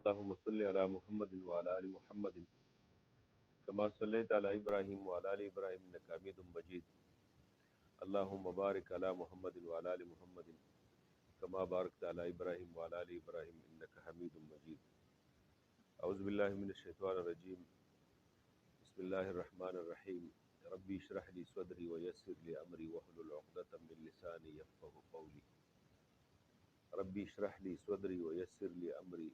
اللهم صل على محمد وعلى ال محمد كما صليت على ابراهيم وعلى ال ابراهيم انك حميد مجيد. اللهم بارك على محمد وعلى ال محمد كما باركت على ابراهيم وعلى ال ابراهيم انك حميد مجيد. اعوذ بالله من الشيطان الرجيم. بسم الله الرحمن الرحيم. ربي اشرح لي صدري ويسر لي امري واحلل عقدة من لساني يفقهوا قولي. ربي اشرح لي صدري ويسر لي امري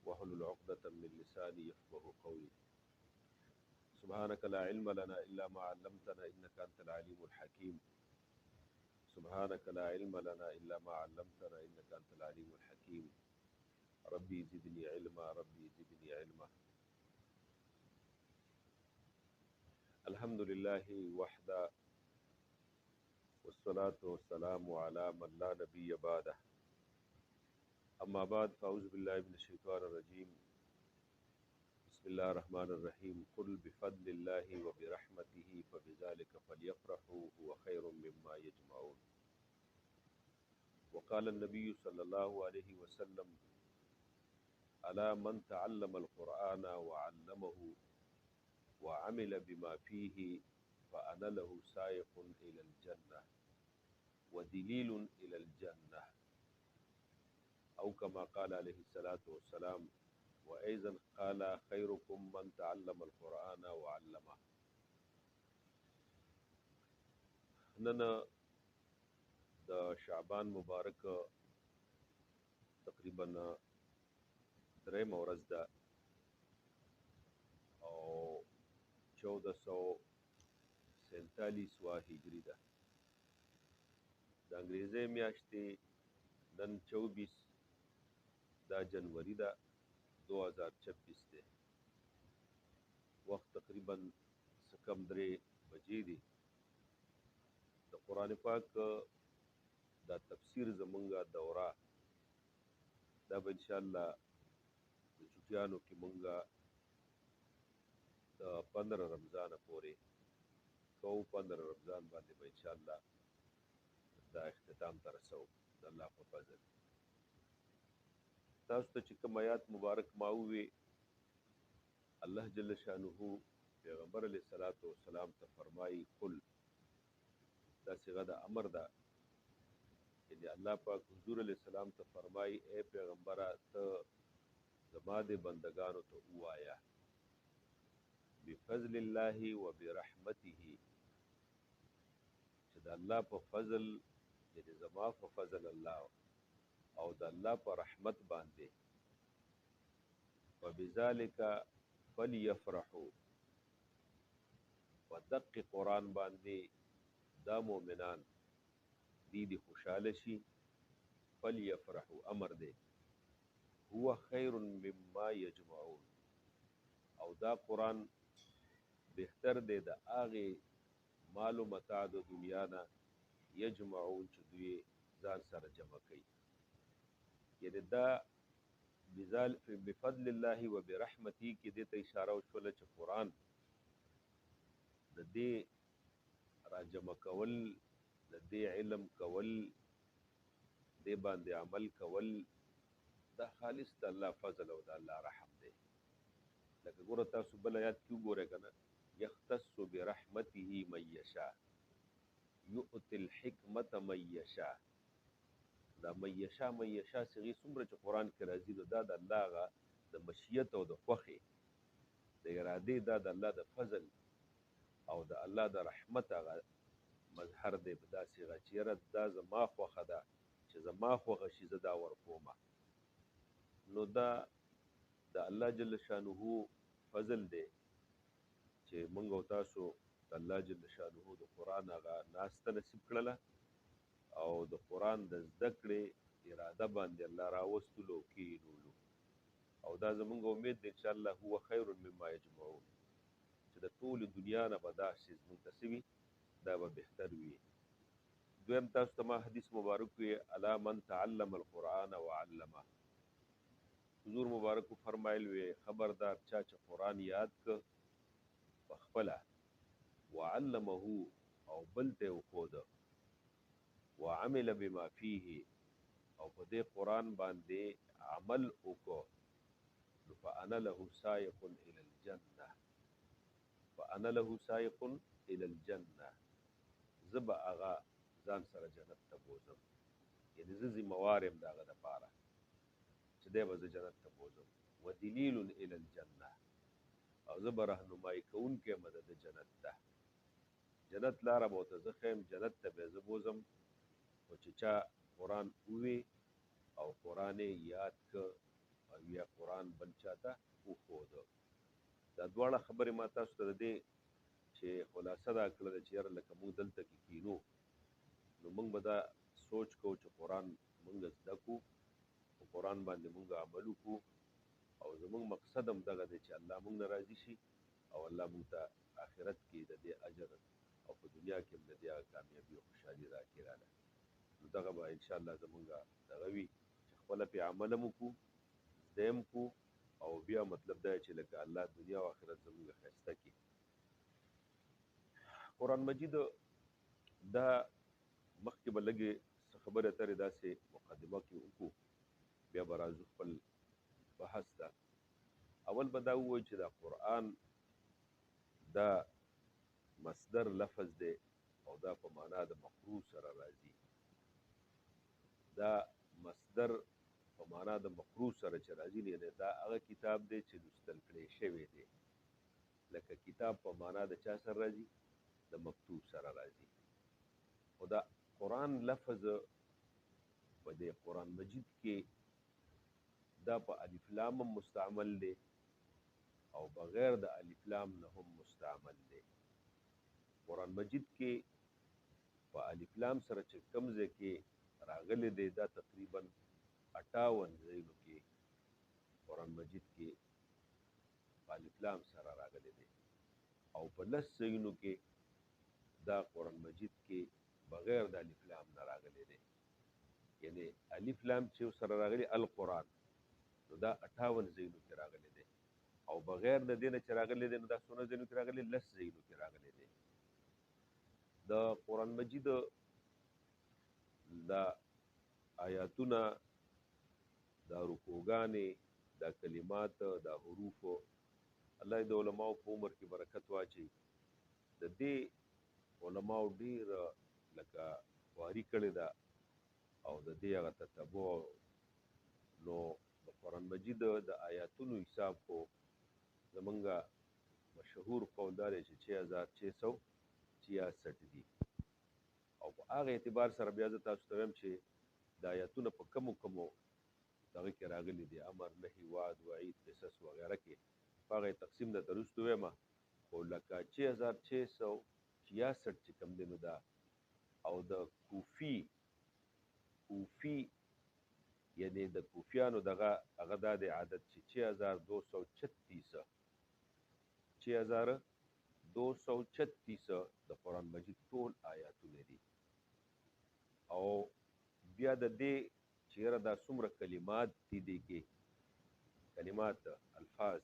واحلل عقدة من لساني يفقهوا قولي. سبحانك لا علم لنا إلا ما علمتنا إنك أنت العليم الحكيم. سبحانك لا علم لنا إلا ما علمتنا إنك أنت العليم الحكيم. ربي زدني علما ربي زدني علما. الحمد لله وحده والصلاة والسلام على من لا نبي بعده. أما بعد فأعوذ بالله من الشيطان الرجيم. بسم الله الرحمن الرحيم. قل بفضل الله وبرحمته فبذلك فليفرحوا هو خير مما يجمعون. وقال النبي صلى الله عليه وسلم: ألا من تعلم القرآن وعلمه وعمل بما فيه فأنا له سائق إلى الجنة ودليل إلى الجنة، أو كما قال عليه الصلاة والسلام. وأيضا قال: خيركم من تعلم القرآن وعلمه. نن د شعبان مبارک تقریبا درېمه ورځ ده او 1447 هجری ده. د انګریزي میاشتې نن 24 دا جنوري ده 2026 ده. وخت تقریبا کم 3 بجې دي. د قرآن پاک دا تفسیر زمونږه دوره دا به انشاءالله د چوټیانو کې مونږه د 15 رمضان پورې کوو. 15 رمضان باندې به انشاءالله دا اختتام ته رسو د الله په فضل. تاسو ته چې کوم آیات مبارک ما ووی، الله جل شانه پیغمبر علیه الصلاۃ والسلام ته فرمایي قل، دا صيغه د امر ده. یعنی الله پاک حضور علیه السلام ته فرمایي اے پیغمبره ته زما د بندگانو ته وایا بفضل الله وبرحمته، چې د الله په فضل، یعنی زما په فضل الله او د الله په رحمت باندې، وبذالک فلیفرحوا، په دقیق قرآن باندې دا مؤمنان دی خوشاله شي. فلیفرحوا امر دی، هو خیر مما یجمعون، او دا قرآن بهتر دی د هغې مال و متاع د دنیا نه یجمعون چې دوی ځان سره جمع کوي. یعنی دا بفضل الله و برحمته کې دې ته اشاره وشوله چې قرآن د دې را جمع کول، د دې علم کول، دې باندې عمل کول، دا خالص د الله فضل او د الله رحم دی. لکه ګوره تاسو بل آیات کې وګورئ که نه، یختص برحمته من یشاء یؤتی الحکمة من یشاء. دا من یشاء من یشاء صیغې څومره چې قرآن کې راځي، نو دا د الله هغه د مشیت او د خوښې د ارادې، دا د الله د فضل او د الله د رحمت هغه مظهر دی په دا صیغه چې یاره دا زما خوښه ده، چې زما خوښه شي زه دا ورکومه. نو دا د الله جل شانه فضل دی چې موږ او تاسو د الله جل شانه د قرآن هغه ناسته نصیب کړله او د قرآن د زده کړې اراده باندې الله راوستلو کینولو. او دا زمونږ امید دی انشاءالله هو خیر مما یجمعون، چې د ټولې دنیا نه به دا شی زمونږ ته څه وي، دا به بهتر وي. دویم تاسو ته ما حدیث مبارک وی الا من تعلم القرآن وعلمه. حضور مبارک فرمایل وی خبردار چا چې قرآن یاد ک پخپله، وعلمه او بل ته وښود، وعمل بما فيه او په دې قرآن باندې عمل وکړو، فانا له سائق الى الجنه، فانا له سائق الى الجنه، زب اغا ځان سره جنت ته بوزم، یعنی زه ذمہوار یم د هغه دپاره چې دی به زه جنت ته بوزم. ودلیل الى الجنه، او زه به رهنمایي کوونکی یم د جنت ته، جنت لاره به ورته زه ښیم، جنت ته به یې زه بوزم. خو چې چا قرآن ووی او قرآن یې یاد که او یا قرآن بل چاته وښوده. دا دواړه خبرې ما تاسو ته د دې چې خلاصه دا کړه ده چې یاره لکه موږ دلته کې کینو نو موږ به دا سوچ کوو چې قرآن موږ زده کړو، په قرآن باندې موږ عمل وکړو، او زموږ مقصد هم دغه دی چې الله موږ نه راضي شي او الله موږ ته آخرت کې د دې اجر او په دنیا کې هم د دې هغه کامیابي او خوشحالي راکړي راله. نو دغه به انشاءالله زمونږ دغه وي چې خپله پرې عمل هم وکړو، زده هم کړو، او بیا مطلب دا چې لکه الله دنیا او آخرت زمونږ ښایسته کړي. قرآن مجید دا مخکې به لږې څه خبرې اترې داسې مقدمه کې وکړو، بیا به راځو خپل بحث ته. اول به دا ووایو چې دا قرآن دا مصدر لفظ دی او دا په معنا د مقرو سره راځي. دا مصدر په معنا د مقرو سره چې راځي، یعنې دا هغه کتاب دی چې لوستل کړی شوی دی. لکه کتاب په معنا د چا سره راځي؟ د مکتوب سره راځي. خو دا قرآن لفظ په دې قرآن مجید کې دا په الف لام هم مستعمل دی او بغیر د الف لام نه هم مستعمل دی. قرآن مجید کې په الف لام سره چې کوم ځای کې راغلی دی دا تقریبا 58 ځایونو کې قرآن مجید کې په الف لام سره راغلی دی، او په 10 ځایونو کې دا قرآن مجید کې بغیر د الف لام نه راغلی دی. یعنی الف لام چې سره راغلی القرآن نو دا 58 ځایونو کې راغلی دی، او بغیر د دې نه چې راغلی دی نو دا څومره ځایونو کې راغلی؟ 10 ځایونو کې راغلی دی. د قرآن مجید دا آیاتونه، دا رکوګانې، دا کلمات، دا حروف، الله د علماو په عمر کې برکت واچي. د دې علماو ډېر لکه خواري کړې ده او د دې هغه تتبع. نو د قرآن مجید د آیاتونو حساب خو زمونږ مشهور قول دا دی چې 6666 دي، او په هغه اعتبار سره بیا زه تاسو ته وایم چې د آیاتونه په کمو دغه کې راغلي دي، امر، نهي، وعد، وعید، قصص وغیره کې. په هغه تقسیم درته وروسته وایم. خو لکه 6666 چې کوم دی نو دا او د کوفي یعنی د کوفیانو دغه هغه دا د عادت چې 6236 د قرآن مجید ټول آیاتونه دي. او بیا د دې چیرې دا څومره کلمات دي، دی کې کلمات الفاظ،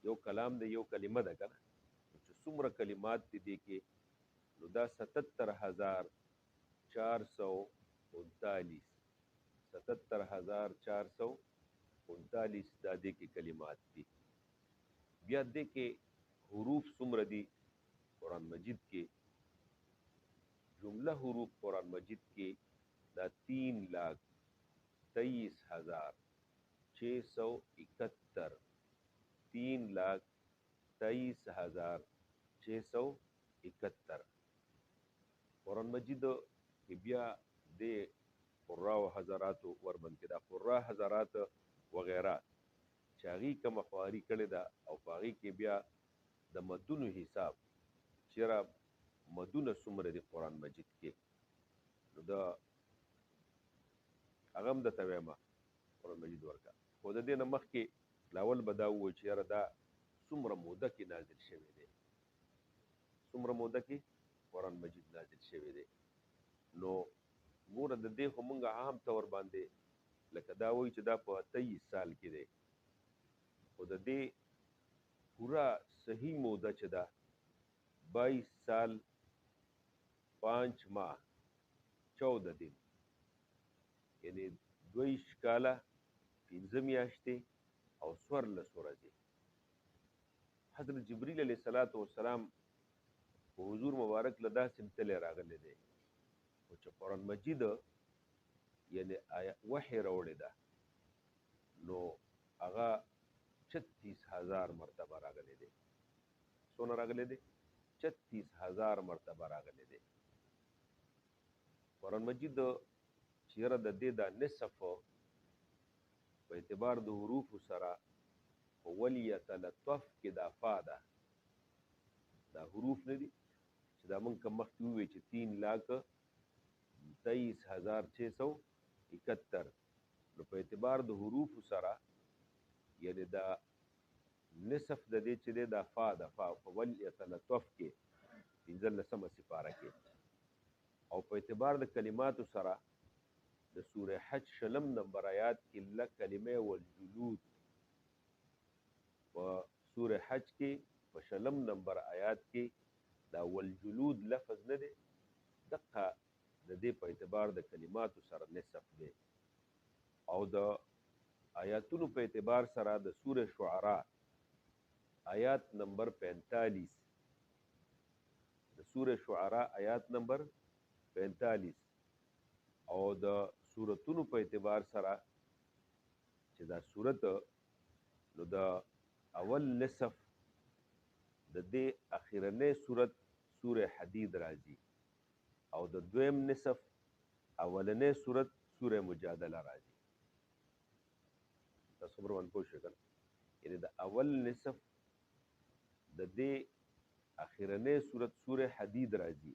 یو کلام دی یو کلمه ده کنه، چې څومره کلمات دي دی کې نو دا 77439 77439 دا دې کې کلمات دي. بیا دې کې حروف څومره دي قرآن مجید کې؟ جمله حروف قرآن مجید کې دا 3,23,671 3,23,671 قرآن مجید کې. بیا د قراء و حضرات وربند کې دا قراء حضرات وغیره چې هغې کومه خواري کړې ده، او په هغې کې بیا د مدونو حساب چېرې مدونه څومره دي قرآن مجید کې، نو دا هغه هم درته وایم قرآن مجید ورکه. خو د دې نه مخکې لاول به دا ووایو چې یاره دا څومره موده کې نازل شوی دی، څومره موده کې قرآن مجید نازل شوی دی. نو ګوره د دې خو مونږ عام طور باندې لکه دا وایي چې دا په 23 سال کې دی، خو د دې پورا صحیح موده چې ده 22 سال 5 ماه 14 دن، یعنی 22 کاله 15 میاشتې او 14 ورځې. حضرت جبريل علیه السلام په حضور مبارک له داسې تللی راغلی دی او چې قرآن مجید یعنی وحی راوړې ده نو هغه 36,000 مرتبه راغلی دی. څونه راغلی دی؟ 36,000 مرتبه راغلی دی. قرآن مجید چیرې د دې د نصف په اعتبار د حروف سره ولیتلطف کې دا فا ده، دا حروف نه دي چې دا موږ کوم مخکې ووایو چې 3,23,671 نو په اعتبار د حروف سره یعنی دا نصف د دې چې دی دا فا ده، فا په ولیتلطف کې 15مه سپاره کې، او په اعتبار د کلماتو سره د سوره حج 20 نمبر آیات کې کلمه والجلود په سوره حج کې په 20 نمبر آیات کې دا والجلود لفظ نه دی، دقه د دې په اعتبار د کلماتو سره نصف دی. او د آیاتونو په اعتبار سره د سوره شعراء آیات نمبر 45 د سوره شعراء آیات نمبر 45 او د سورتونو په اعتبار سره چې دا سورت نو د اول نصف د دې اخیرنۍ سورت سوره حدید راځي او د دویم نصف اولنۍ سورت سوره مجادله راځي. تاسو برون پوه شئ کنه، یعنی د اول نصف د دې اخیرنۍ سورت سوره حدید راځي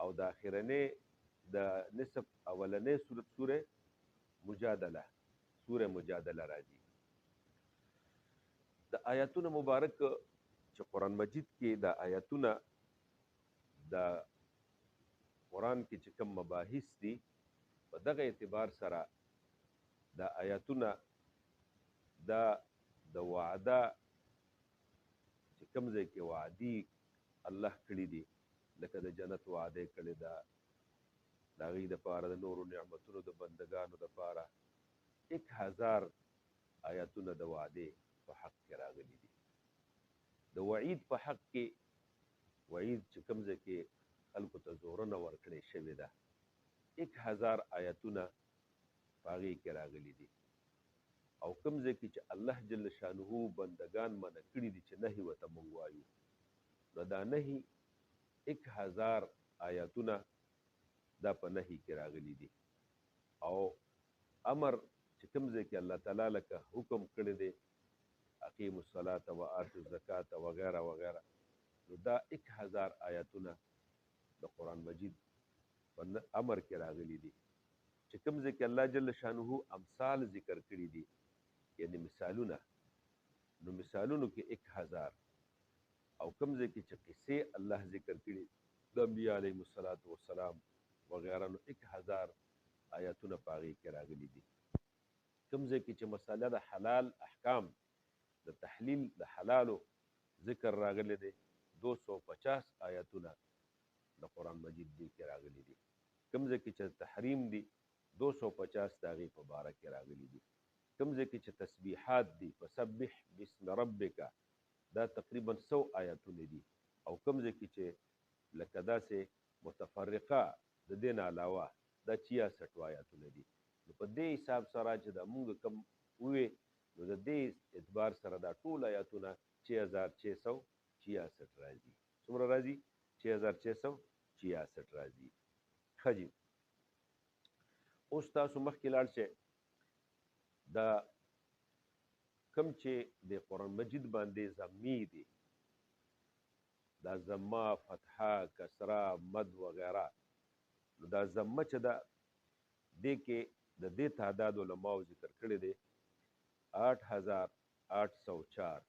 او د اخیرنۍ د نصف اولنۍ سورت سوره مجادله راځي. د آیاتونو مبارک چې قرآن مجید کې د آیاتونه د قرآن کې چې کوم مباحث دي په دغه اعتبار سره د آیاتونه دا د وعده چې کوم ځای کې وعدي الله کړي دي لکه د جنت وعده کړي ده د هغې دپاره د نورو نعمتونو د بندګانو دپاره 1000 آیاتونه د وعدې په حق کې راغلي دي. د وعید په حق کې وعید چې کوم ځای کې خلکو ته زورونه ورکړې شوې ده 1000 آیاتونه په هغې کې راغلي دي. او کوم ځای کې چې الله جل شانه بندګان منع کړي دي چې نهي ورته موږ وایو نو دا نهي 1000 آیاتونه دا په نهي کې راغلي دي. او امر چې کوم ځای کې الله تعالی لکه حکم کړی دی اقیم الصلاة و آتوا الزکاة وغیره وغیره نو دا 1000 آیاتونه د قرآن مجید په امر کې راغلي دي. چې کوم ځای کې الله جل شانه امثال ذکر کړي دي یعنی مثالونه نو مثالونو کې 1000 او کوم ځای کې چې قصې الله ذکر کړي د انبیاء علیهم السلام وغیره نو 1000 آیاتونه په هغې کې راغلي دي. کوم ځای کې چې مسله د حلال احکام د تحلیل د حلالو ذکر راغلی دی 250 آیاتونه د قرآن مجید دی کې راغلي دي. کوم ځای کې چې تحریم دي 250 د هغې په باره کې راغلي دي. کوم ځای کې چې تسبیحات دي فسبح باسم ربک دا تقریبا 100 آیاتونه دي. او کوم ځای کې چې لکه داسې متفرقه د دې نه علاوه دا 66 آیاتونه دي. نو په دې حساب سره چې دا مونږ کوم ووې نو د دې اعتبار سره دا ټول آیاتونه 6666 راځي. څومره راځي؟ 6666 راځي. ښه جي اوس تاسو مخکې لاړ شئ دا کوم چې د قرآن مجید باندې ضمې دي دا ضمه فتحه کسره مد وغیره نو دا ضمه چې ده دې کې د دې تعداد علماو ذکر کړی دی 8804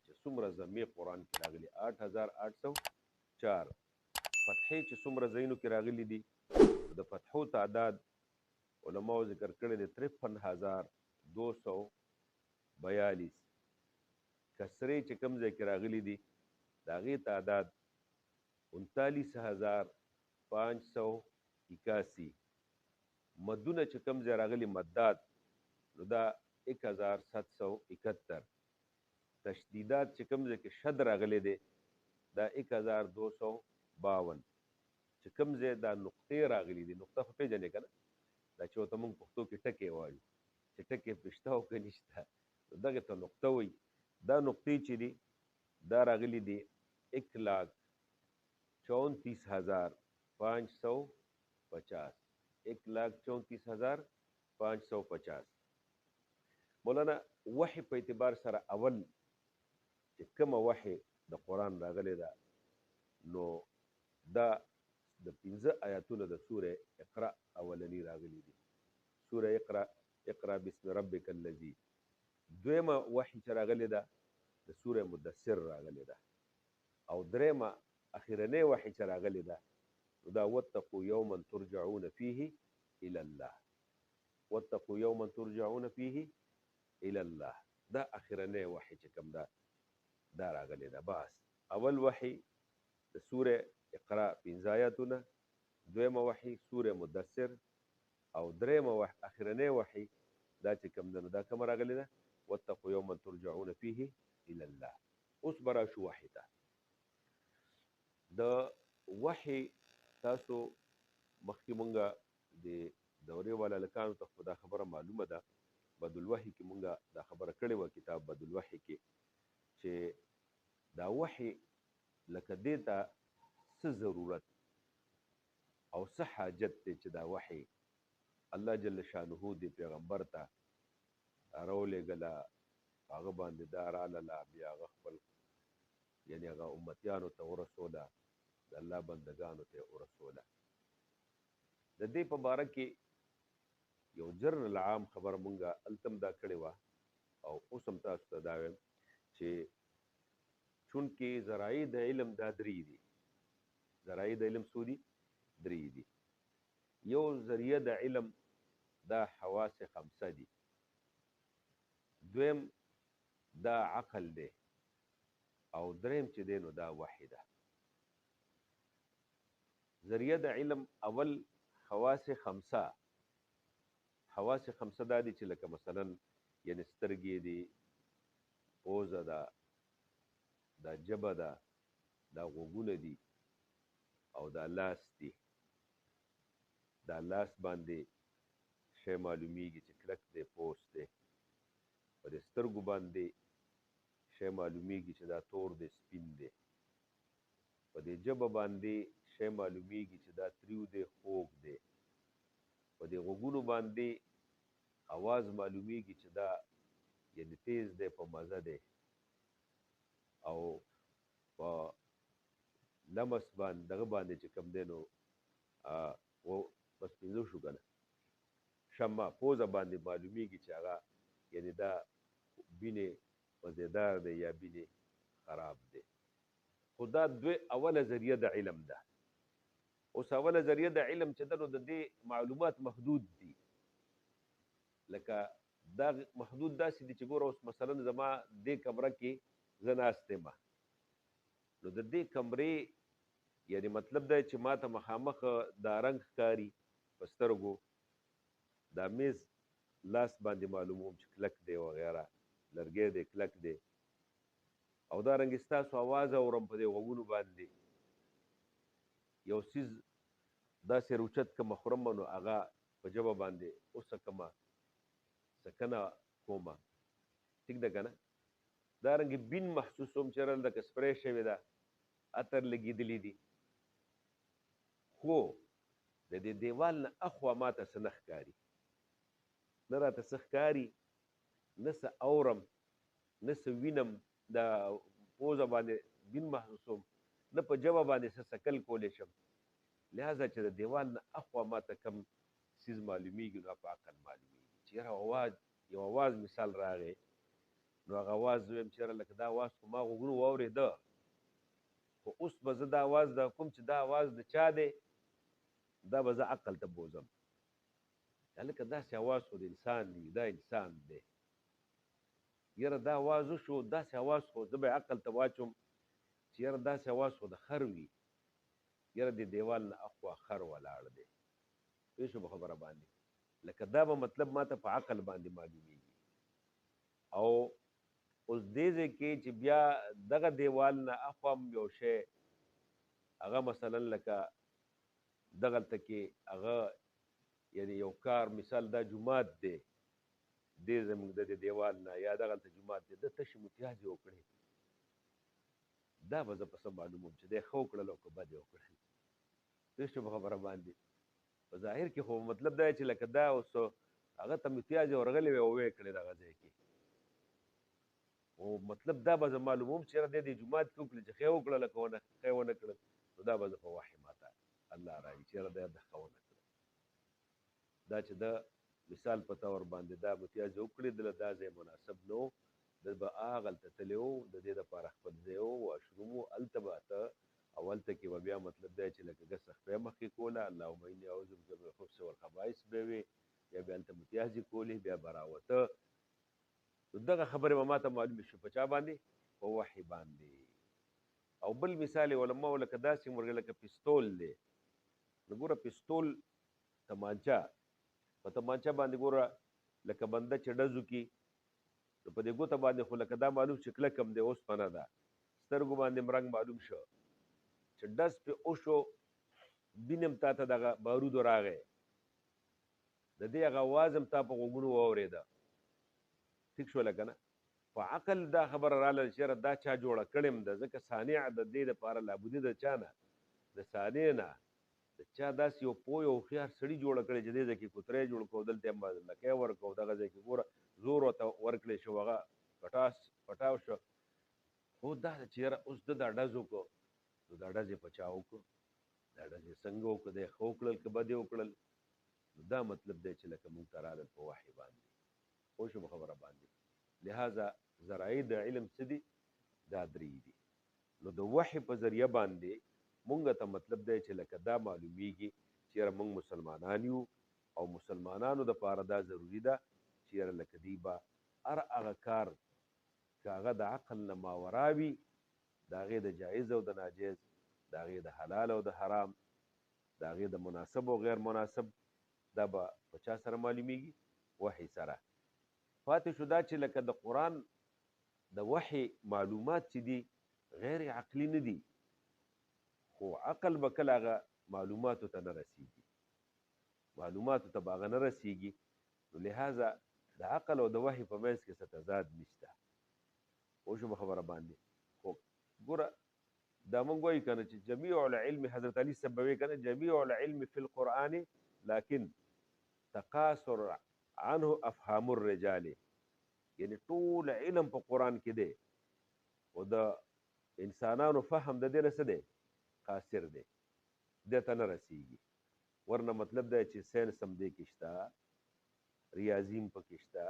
چې څومره ضمې قرآن کې راغلي 8804 فتحې چې څومره ځایونو کې راغلي دي د فتحو تعداد علماو ذکر کړی دی 53242 کسرې چې کوم ځای کې راغلي دي د هغې تعداد 39581 مدونه چې کوم ځای راغلي مدات نو دا 1771 تشدیدات چې کوم ځای کې شد راغلی دی دا 1252 چې کوم ځای دا نقطې راغلي دي نقطه خو پېژنې که نه دا چې ورته موږ پښتو کې ټکې وایو چې ټکې پرې شته او که نشته نو دغې ته نقطه وایي دا نقطې چې دي دا راغلي دي 1,34,550 1,34,550 مولانا وحي په اعتبار سره اول چې کومه وحي د قرآن راغلی ده نو دا د 15 آیاتونه د سوره اقرا اولنی راغلي دي سوره اقرا بسم ربک الذی دویمه وحي چې راغلی ده د سوره مدثر راغلی ده او دریمه اخرنۍ وحي چې راغلی ده دا واتقوا یوما ترجعون فيه الى الله واتقوا یوما ترجعون فيه الى الله دا اخرنۍ وحي چې کوم ده دا راغلی ده بس اول وحي د سوره اقرا 15 آیاتونه دویمه وحي سوره مدثر او دریمه وحي اخرنۍ وحي دا چې کوم ده دا کوم راغلی ده واتقوا یوما ترجعون فيه الى الله اوس به راشو وحي ته د وحي تاسو مخکې مونږه د دورې والا هلکانو ته خو دا خبره معلومه ده بدالوحي کې مونږه دا خبره کړې وه کتاب بدالوحي کې چې دا وحي لکه دې ته څه ضرورت او څه حاجت دی چې دا وحي الله جل شانه دې پیغمبر ته راولېږله هغه باندې دا رالاله بیا هغه خپل یعنی هغه امتیانو ته ورسوله د الله بندګانو ته ورسوله د دې په باره کې یو جرنل عام خبره مونږه التم دا کړې وه او اوس هم تاسو ته دا وایم چې چونکې ذرایع د علم دا درې دي ذرایع د علم څو دي درې دي یو ذریعه د علم دا حواس خمسه دي دویم دا عقل دی او دریم چې دی نو دا وحی ده ذریعه د علم اول حواس خمسه دا دي چې لکه مثلا یعنې سترګې دي پوزه ده دا ژبه ده دا غوږونه دي او دا لاس دي دا لاس باندې شی معلومیږي چې کلک دی پوست دی په دې سترګو باندې شی معلومیږي چې دا تور دی سپین دی په دې ژبه باندې شی معلومیږي چې دا تریو دی خوږ دی په دې غوږونو باندې اواز معلومیږي چې دا یعنې تیز دی په مزه دی او په لمس باندې دغه باندې چې کوم دی نو بس پنځه شو که نه شمه پوزه باندې معلومیږي چې هغه یعنې دا بینې مزیدار دی یا بینې خراب دی خو دا اوله ذریعه د علم ده اوس اوله ذریعه د علم چې ده نو د دې معلومات محدود دي لکه دا محدود داسې دي چې ګوره اوس مثلا زما دې کمره کې زه ناست یم نو د دې کمرې یعنې مطلب دا چې ما ته مخامخ دا رنګ ښکاري په سترګو دا میز لاس باندې معلوموم چې کلک دی وغیره لرګی دی کلک دی او دارنګې ستاسو اواز اورم په دې غوږونو باندې یو څیز داسې روچت کمه خورم نو هغه په ژبه باندې وڅکمه څکنه کومه ټیک ده که نه دارنګې بین محسوسوم چېرې لکه سپری شوې ده عطر لګېدلی دي خو د دې دیوال نه اخوا ما ته څه نه ښکاري نه راته څه ښکاري نه څه اورم نه څه وینم دا پوزه باندې بین محسوسوم نه په ژبه باندې څه څکل کولی شم لہذا چې د دیوال نه اخوا ما ته کم څیز معلومیږي نو په عقل معلومیږي چې یاره یو اواز مثال راغی نو هغه اواز زه ویم چې یاره لکه دا اواز خو ما غوږونو واورېده خو اوس به زه دا اواز د کوم چې دا اواز د چا دی دا به زه عقل ته بوځم هلکه داسې اواز خو د انسان دی دا انسان دی یاره دا اواز وشو داسې اواز خو زه به عقل ته واچوم چې یاره داسې اواز خو د خر وي یاره د دیوال نه اخوا خر ولاړ دی پوه شو په خبره باندې لکه دا به مطلب ما ته په عقل باندې معلومیږي او اوس دې ځای کې چې بیا دغه دیوال نه اخوا هم یو شی هغه مثلا لکه دغلته کې هغه یعنی یو کار مثال دا جومات دی دې زموږ د دې دیوال نه یا دغلته جومات دی د تشې متیازې وکړې دا به زه په څه معلوموم چې دی ښه وکړل او که بد یې وکړل پوه شو په خبره باندې په ظاهر کې خو مطلب دا چې لکه دا اوس هغه ته متیازې ورغلې وې او ویې کړې دغه ځای کې او مطلب دا به زه معلوموم چې یاره دی دې جومات کې وکړل چې ښه وکړله که ونه ښه ونه کړل نو دا به زه په وحي ماته الله راوي چې یاره دی د ښه ونه کړل دا چې د مثال په طور باندې دا متیازې وکړې دله دا ځای مناسب نه و د به هغلته تللی و د دې دپاره خپل ځای و واشروم و هلته به ته او هلته کې به بیا مطلب دی چې لکه ګس خپې مخکې کوله اللهم اني اعوذ بک من الخبث والخبائث به وې یا بیا هلته متیازې کولې بیا به راوته نو دغه خبرې به ما ته معلومې شو په چا باندې په وحي باندې او بل مثال یې علماو لکه داسې ورغې لکه پستول دی نو ګوره پستول تمانچه په تمانچه باندې ګوره لکه بنده چې ډزو کي نو په دې ګوته باندې خو لکه دا معلوم چې کلک هم دی اوسپنه ده سترګو باندې رنګ معلوم شو چې ډز پې وشو بینم تا ته دغه بارودو راغی د دې هغه اواز هم تا په غوږونو واورېده ټیک شوله که نه په عقل دا خبره راله چې یاره دا چا جوړه کړې ده ځکه صانع د دې دپاره لابودي د چا نه د صانع نه د چا داسې یو پوه یو هوښیار سړي جوړه کړې چې دې ځای کې کوتری جوړ کړو دلته هم لکۍ ورکړو دغه ځای کې ګوره زور ورته ورکړی شو هغه پټاو شو خو دا ده چې یاره اوس ده دا ډز وکړو نو دا ډز یې په چا وکړو دا ډز یې څنګه وکړو دی ښه وکړل که بد یې وکړل نو دا مطلب دی چې لکه موږ ته رالل په وحي باندې پوه شو په خبره باندې لہذا ذرایع د علم څه دي دا درې دي نو د وحي په ذریعه باندې مونږ ته مطلب دی چې لکه دا معلومیږي چې یاره مونږ مسلمانان یو او مسلمانانو دپاره دا ضروري ده چې یاره لکه دی به هر هغه کار که هغه د عقل نه ماورا وي د هغې د جایز او د ناجیز د هغې د حلال او د حرام د هغې د مناسب او غیر مناسب دا به په چا سره معلومیږي وحي سره پاتې شو دا چې لکه د قرآن د وحي معلومات چې دي غیر عقلي نه دي خو عقل به کله هغه معلوماتو ته نه رسیږي معلوماتو ته به هغه نه رسیږي نو لہذا د عقل او د وحي په منځ کې څه تضاد نشته پوه شو په خبره باندې خو ګوره دا مونږ وایو که نه چې جمیع العلم حضرت علي صاحب به وایي که نه جمیع العلم فی القرآن لکن تقاصر عنه افهام الرجال یعنی ټول علم په قرآن کې دی او د انسانانو فهم د دې نه څه دی قاصر دی دې ته نه رسیږي ورنه مطلب دی چې ساینس هم دې کې شته ریاضي هم پکې شته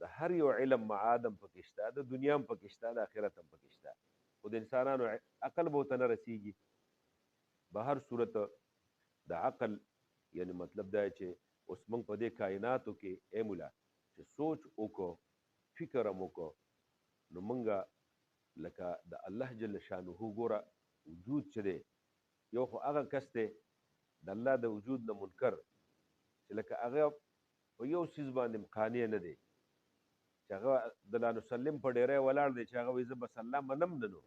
د هر یو علم معاد هم پکې شته د دنیا هم پکې شته د آخرت هم پکې شته خو د انسانانو عقل به ورته نه رسیږي به هر صورت د عقل یعنی مطلب دا چې اوس موږ په دې کائناتو کې ای مولا چې سوچ وکړو فکر هم وکړو نو موږ لکه د الله جل شانه ګوره وجود چې دی یو خو هغه کس دی د الله د وجود نه منکر چې لکه هغه په یو څیز باندې قانع نه دی چې هغه د لا نسلم په ډیری ولاړ دی چې هغه وایي زه بس الله منم نه نو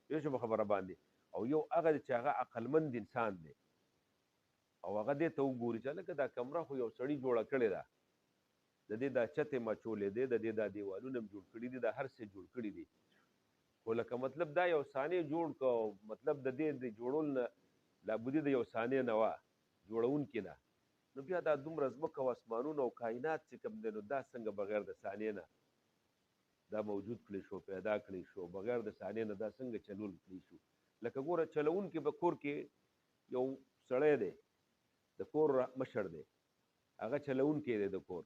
پوه شو په خبره باندې او یو هغه دی چې هغه عقلمند انسان دی او هغه دې ته وګوري چې لکه دا کمره خو یو سړي جوړه کړې ده د دې دا چتې مچولې دی د دې دا دیوالونه هم جوړ کړي دي دا هر څه جوړ کړي دي خو لکه مطلب دا یو ثانیې جوړ کو مطلب د دې د جوړول نه لابودي د یو ثانیې نه وه جوړونکي نه نو بیا دا دومره ځمکه او اسمانونه او کائنات چې کوم دی نو دا څنګه بغیر د ثانیې نه دا موجود کړی شو پیدا کړی شو بغیر د ثانیې نه دا څنګه چلول کړی شو لکه ګوره چلونکي په کور کې یو سړی دی د کور مشر دی هغه چلونکی دی د کور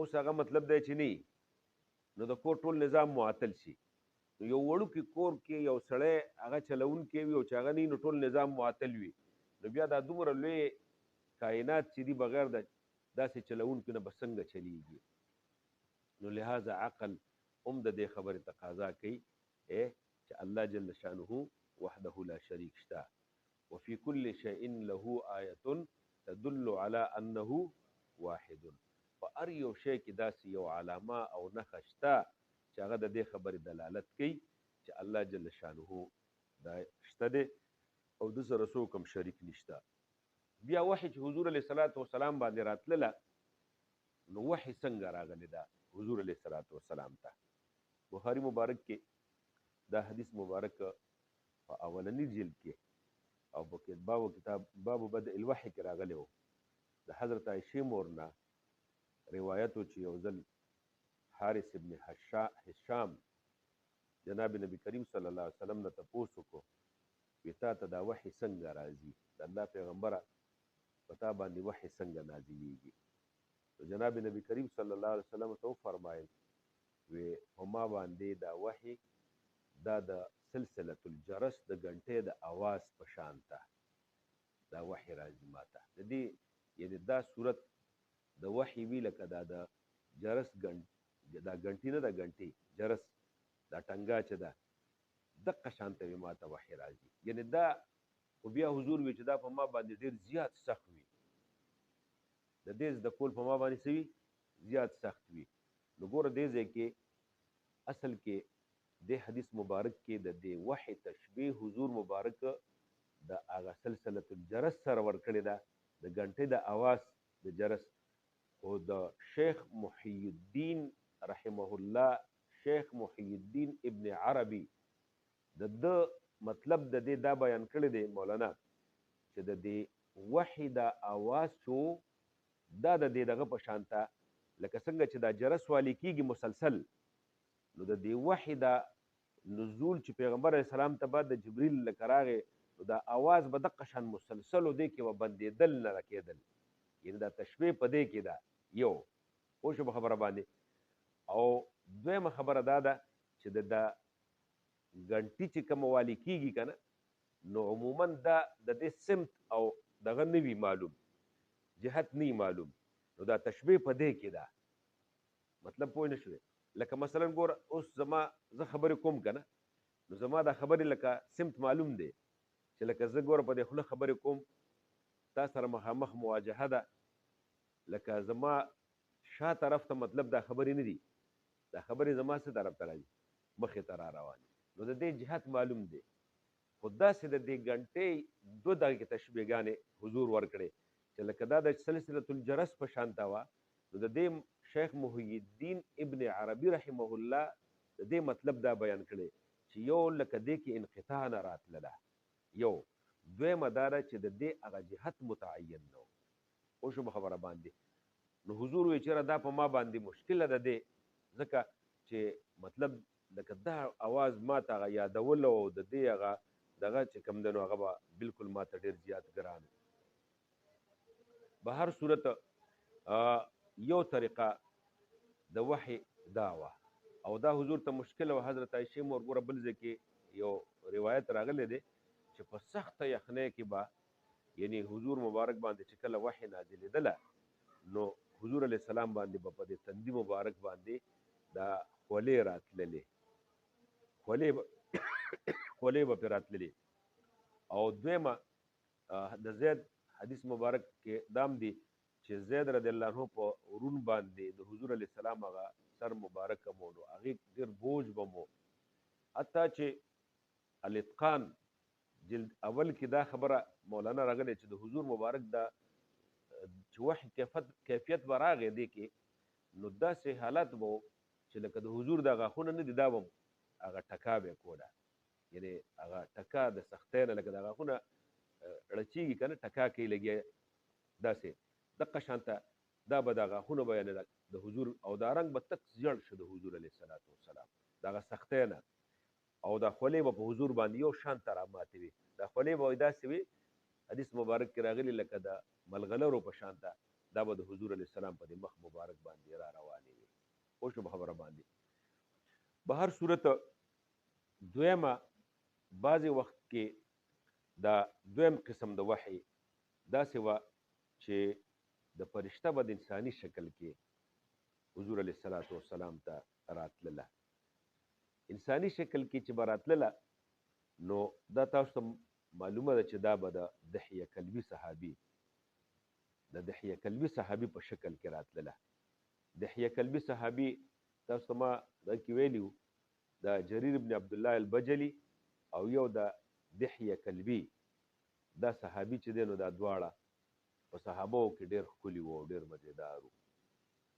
اوس هغه مطلب دی چې نه نو د کور ټول نظام معطل شي نو یو وړوکي کور کې یو سړی هغه چلونکی وي او چې هغه نه نو ټول نظام معطل وي نو بیا دا دومره لوی کائنات چې دي بغیر د داسې چلونکي نه به څنګه چلیږي نو لہذا عقل هم د دې خبرې تقاضا کوي چې الله جل شانه وحده لا شریک شته وفي كل شيء له آية تدل على أنه واحد په هر یو شی کې داسې یو علامه او نښه شته چې هغه د دې خبرې دلالت کوي چې الله جل شانه دا شته دی او د سره څوک هم شریک نشته. بیا وحی چې حضور علیه الصلاۃ والسلام باندې راتلله نو وحی څنګه راغلی ده حضور علیه الصلاۃ والسلام ته؟ بخاري مبارک کې دا حدیث مبارک په اولنی جلد کې او په کتاب باب بدء الوحی کې راغلی و. د حضرت عایشې مور نه روایت و چې یو ځل حارث ابن هشام جناب نبی کریم صلی الله علیه وسلم نه تپوس وکړو وی تا ته دا وحی څنګه راځي؟ د الله پیغمبره په تا باندې وحی څنګه نازلیږي؟ نو جناب نبی کریم صلی الله علیه وسلم ته وفرمایل وی په ما باندې دا وحی دا د سلسله الجرس د غنټې د اواز په شان ته دا وحی راځي ماته. د دې یعنی دا صورت د وحی وی لکه دا د جرس دا غنټې نه د غنټې جرس دا ټنګا چې ده دقه شان ته ماته وحی راځي. یعنی دا خو بیا حضور وی چې دا په ما باندې ډېر زیات سخت وي، د دې د کول په ما باندې سوي زیات سخت وي. نو ګوره دې ځای کې اصل کې د حدیث مبارک کې د دې وحی تشبیه حضور مبارک د هغه سلسله الجرس سره ورکړې ده، د غنټې د اواز د جرس. خو د شیخ محی الدین رحمه الله، شیخ محی الدین ابن عربي د مطلب د دې دا بیان کړی دی مولانا چې د دې وحی د اواز شو دا د دې دغه په شانته لکه څنګه چې دا جرس والی کیږي مسلسل، نو د دې وحی د نزول چې پیغمبر علیه السلام ته بعد د جبریل لکه راغی نو دا اواز به دقه شان مسلسل و دې کې به بندېدل نه راکېدل. یعنې دا تشبیه په دې کې ده. یو پوه شو په خبره باندې. او دویمه خبره دا ده چې د غنټې چې کومه والي کیږي که نه نو عموما دا د دې سمت او دغه نه وي معلوم، جهت نه معلوم، نو دا تشبیه په دې کې ده. مطلب پوه نه شوې؟ لکه مثلا ګوره اوس زه خبرې کوم که نه نو زما دا خبرې لکه سمت معلوم دی چې لکه زه ګوره په دې خوله خبرې کوم تا سره مخامخ مواجهه ده، لکه زما شا طرف ته مطلب دا خبرې نه دي، دا خبرې زما څه طرف ته راځي؟ مخې ته را روانې، نو د دې جهت معلوم دی. خو داسې د دې غنټې دوه دغې تشبیهګانې حضور ورکړې چې لکه دا د سلسله الجرس په شانته وه. نو د دې شیخ محی الدین ابن عربي رحمه الله د دې مطلب دا بیان کړی چې یو لکه دې کې انقطاع نه راتلله، یو دویمه دا ده چې د دې هغه جهت متعین نه و. پوه شو په خبره باندې؟ نو حضور وی چېرې دا په ما باندې مشکله ده دی ځکه چې مطلب لکه دا اواز ما ته هغه یادول او د دې هغه دغه چې کوم دی نو هغه به بلکل ما ته ډېر زیات ګران. به هر صورت یو طریقه د وحی دا وه او دا حضور ته مشکل او حضرت عایشې مور ګوره بل ځای کې یو روایت راغلی دی چې په سخته یخنۍ کې به یعنی حضور مبارک باندې چې کله وحی نازلېدله نو حضور علیه السلام باندې به په دې تندي مبارک باندې دا خولې راتللې، خولې به پرې راتللې. او دویمه د زید حدیث مبارک کې دام دی چې زید رضی الله عنه په ورون باندې د حضور علیه السلام هغه سر مبارک مو نو هغې ډېر بوج به مو، حتی چې الاتقان جلد اول کې دا خبره مولانا راغلی چې د حضور مبارک دا چې وحی کیفیت به راغی دی کې نو داسې حالت به چې لکه د حضور دا غاښونه نه دي دا به هغه ټکا به یې کوله، یعنې هغه ټکا د سختۍ نه لکه د غاښونه ړچېږي که نه ټکا کوي لګیا داسې دقه شانته دا به دا غاښونه به یعنې د حضور او دا رنګ به تک زیړ شو د حضور علیه الصلاۃ والسلام د هغه سختۍ نه. او دا خولې به په حضور باندې یو شان ته راماتې وي، دا خولې به داسې وي حدیث مبارک کې راغلي لکه د ملغلرو په شانته دا به د حضور علیه السلام په دې مخ مبارک باندې را روانې وي. پوه شو په خبره باندې؟ به هر صورت دویمه بعضې وخت کې دا دویم قسم د وحی داسې وه چې د فرشته به د انساني شکل کې حضور علیه الصلاۃ والسلام ته راتلله، انساني شکل کې چې به راتلله نو دا تاسو ته معلومه ده چې دا به د دحیه کلبي صحابي په شکل کې راتلله. دحیه کلبي صحابي تاسو ته ما دا کې ویلي د جریر ابن عبدالله البجلي او یو د دحیه کلبي دا صحابي چې دی نو دا دواړه په صحابو کې ډېر ښکلي وو او ډېر مزېدار وو.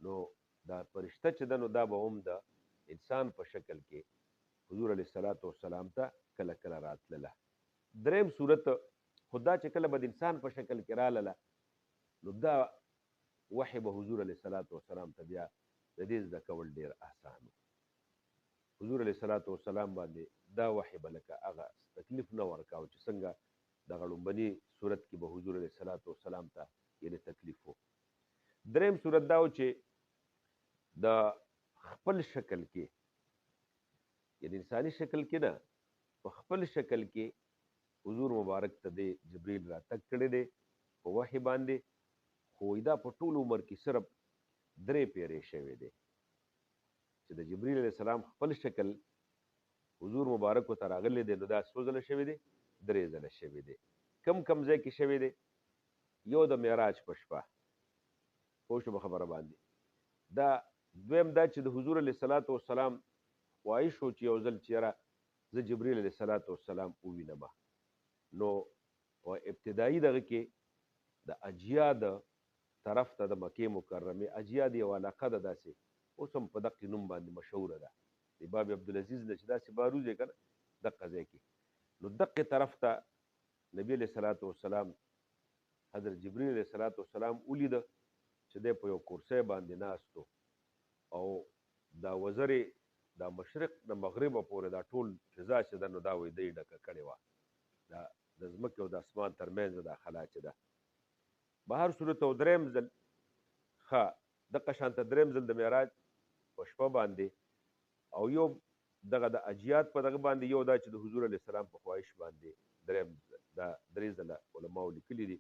نو دا فرشته چې ده نو دا به هم د انسان په شکل کې حضور علیه الصلاۃ والسلام ته کله کله راتلله. دریم صورت خو دا چې کله به د انسان په شکل کې راغله نو دا وحی به حضور علیه الصلاۃ والسلام ته بیا د دې زده کول ډېر اسان و. حضور علیه الصلاۃ والسلام باندې دا وحی به لکه هغه تکلیف نه ورکاو چې څنګه دغه لومبني صورت کې به حضور علیه الصلاۃ والسلام ته یعنې تکلیف و. دریم صورت دا و چې د خپل شکل کې یعنې انساني شکل کې نه په خپل شکل کې حضور مبارک ته د جبریل راتګ کړی دی په وحی باندې، خو دا په ټول عمر کې صرف 3 پیرې شوی دی چې د جبریل علیه السلام خپل شکل حضور مبارک ته راغلی دی نو دا څو ځله شوی دی؟ 3 ځله شوی دی. کم ځای کې شوی دی؟ یو د معراج په شپه، پوه شو په خبره باندې. دا دویم دا چې د حضور علیه الصلاۃ والسلام خواهش و چې یو ځل چېرې زه جبریل علیه الصلاۃ والسلام ووینم، نو ابتدایي دغه کې د اجیاد طرف ته د مکې مکرمې اجیاد یو علاقه ده داسې اوس هم په دقې نوم باندې مشهوره ده د باب عبدالعزیز نه چې داسې باروز یې که نه دقه ځای کې، نو دقې طرف ته نبي علیه الصلاۃ والسلام حضرت جبریل علیه الصلاۃ والسلام ولیده چې دی په یو کرسۍ باندې ناست و او دا وزرې دا مشرق د مغربه پورې دا ټول فضا چې ده نو دا وایي دی ډکه کړې وه، دا د ځمکې او د اسمان ترمنځ دا خلا چې ده. به هر صورت او دریم ځل ښه دقه شانته دریم ځل د معراج په شپه باندې او یو دغه د اجیاد په دغه باندې یو دا چې د حضور علیه السلام په خواهش باندې دریم دا 3 ځله علماو لیکلي دي.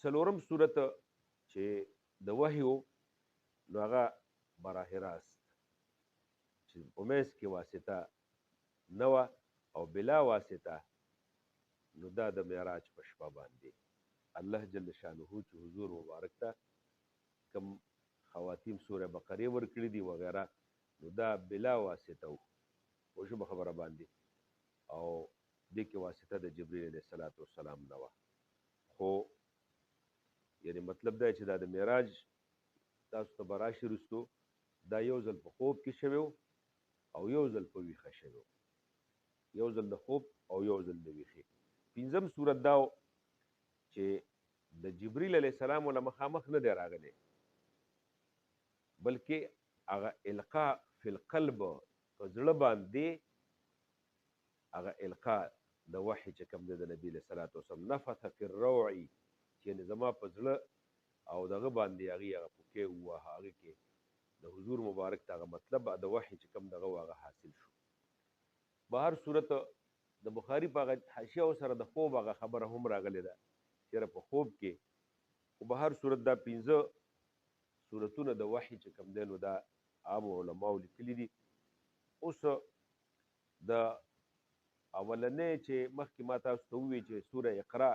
څلورم صورت چې د وحی و نو هغه براه راست چې په منځ کې واسطه نه وه او بلا واسطه، نو دا د معراج په شپه باندې الله جل شانه چې حضور مبارک ته کم خواتیم سوره بقرې ورکړي دي وغیره، نو دا بلا واسطه و، پوه شو په خبره باندې، او دې کې واسطه د جبریل علیه الصلاۃ والسلام نه وه. خو یعنی مطلب دا چې دا د معراج تاسو ته به راشي وروستو دا یو ځل په خوب کې شوی و او یو ځل په ویښه شوی و، یو ځل د خوب او یو ځل د ویښې. پنځم صورت دا و چې د جبریل علیه السلام له مخامخ نه دی راغلی بلکې هغه القا فی القلب په زړه باندې هغه القا د وحی چې کوم دی د نبي علیه الصلاۃ والسلام نفث فی الروع یعنې زما په زړه او دغه باندې هغه پوکې ووهه، هغې کې د حضور مبارک ته هغه مطلب د وحی چې کوم دغه و هغه حاصل شو. به هر صورت د بخاري په هغه حاشیهو سره د خوب هغه خبره هم راغلې ده چېرې په خوب کې، خو به هر صورت دا 15 صورتونه د وحی چې کوم دی نو دا عامو علماو لیکلي دي. اوس د اولنۍ چې مخکې ما تاسو ته وویل چې سوره اقرا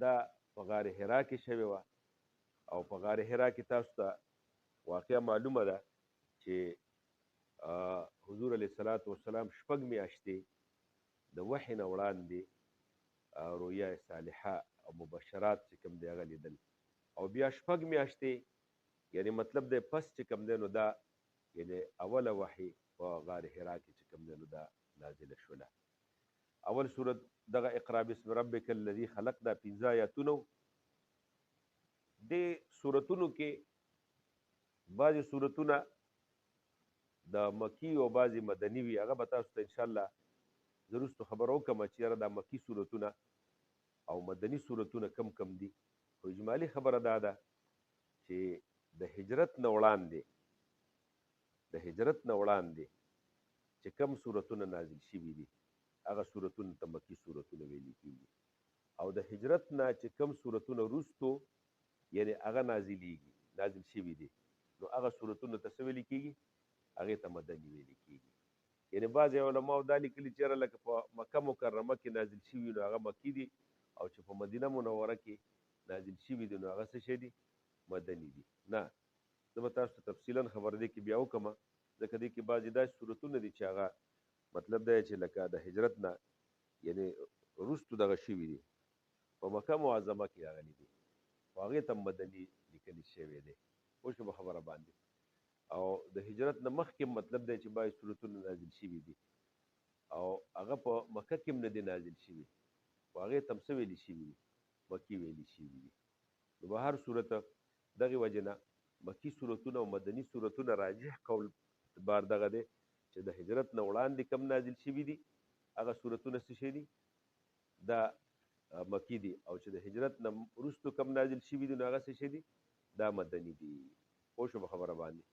دا په غار حرا کې شوې وه او په غار حرا کې تاسو ته واقعه معلومه ده چې حضور علیه الصلاۃ والسلام 6 میاشتې د وحی نه وړاندې رویا صالحه او مبشرات چې کوم دی هغه لیدل، او بیا 6 میاشتې یعنی مطلب دی پس چې کوم دی نو دا یعنی اوله وحی په غار حرا کې چې کوم دی نو دا نازله شوله. اول صورت دغه اقرا بسم ربک الذي خلق دا 15 آیاتونه دې صورتونو کې بعضې صورتونه د مکی او بعضې مدني وي، هغه به تاسو ته انشاءالله زه وروستو خبره وکړم چې یاره دا مکی صورتونه او مدني صورتونه کم دي. خو اجمالي خبره دا ده چې د هجرت نه وړاندې چې کم صورتونه نازل شوي دي هغه صورتونه ته مکی صورتونه ویل کېږي، او د هجرت نه چې کم صورتونه وروستو یعنی هغه نازل شوي دي نو هغه صورتونه ته څه ویل کېږي؟ هغې ته مدني ویل کېږي. یعنی بعضې علماو دا لیکلي چې یاره لکه په مکه مکرمه کې نازل شوي نو هغه مکي دي، او چې په مدینه منوره کې نازل شوي دي نو هغه څه شی دي؟ مدني دي. نه، زه به تاسو ته تفصیلا خبر دی کې بیا وکړم ځکه دې کې بعضې داسې صورتونه دي چې هغه مطلب دا چې لکه د هجرت نه یعنې وروستو دغه شوي دي په مکه معظمه کې راغلي دي خو هغې ته مدني لیکلي شوی دی پوه شو په خبره باندې او د هجرت نه مخکې مطلب دی چې بعضې صورتونه نازل شوي دي او هغه په مکه کې هم نه دي نازل شوي خو هغې ته هم څه ویلي شوي دي مکي ویلي شوي دي نو به هر صورت دغې وجې نه مکي صورتونه او مدني صورتونه راجح قول اعتبار دغه دی چې د هجرت نه وړاندې کم نازل شوي دي هغه صورتونه څه شي دي دا مکی دي او چې د هجرت نه وروستو کم نازل شوي دي نو هغه څه شي دي دا مدني دي پوه شو په خبره باندې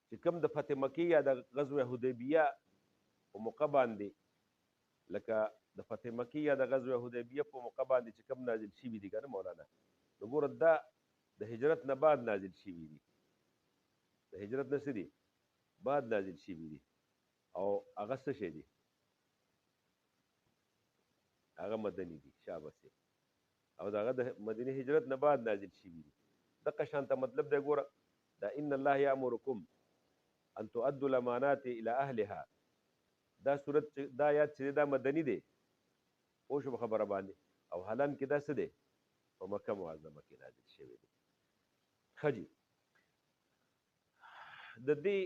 چې کم د فتح مکې یا د غزوه حدیبیه په موقع باندې لکه د فتح مکې یا د غزوه حدیبیه په موقع باندې چې کم نازل شوي دي که نه مولانا نو ګوره دا د هجرت نه بعد نازل شوي دي د هجرت نه څه دي بعد نازل شوي دي او هغه څه شی دي هغه مدني دي شابسې او د هغه د مدني هجرت نه بعد نازل شوي دي دغه شانته مطلب دی ګوره دا ان الله یامرکم ان تؤدوا الامانات الى اهلها دا صورت دا آیات چې دا مدني دی پوه شو په خبره باندې او حالان کې دا څه دی په مکه معظمه کې نازل شوی دی ښه جي د دې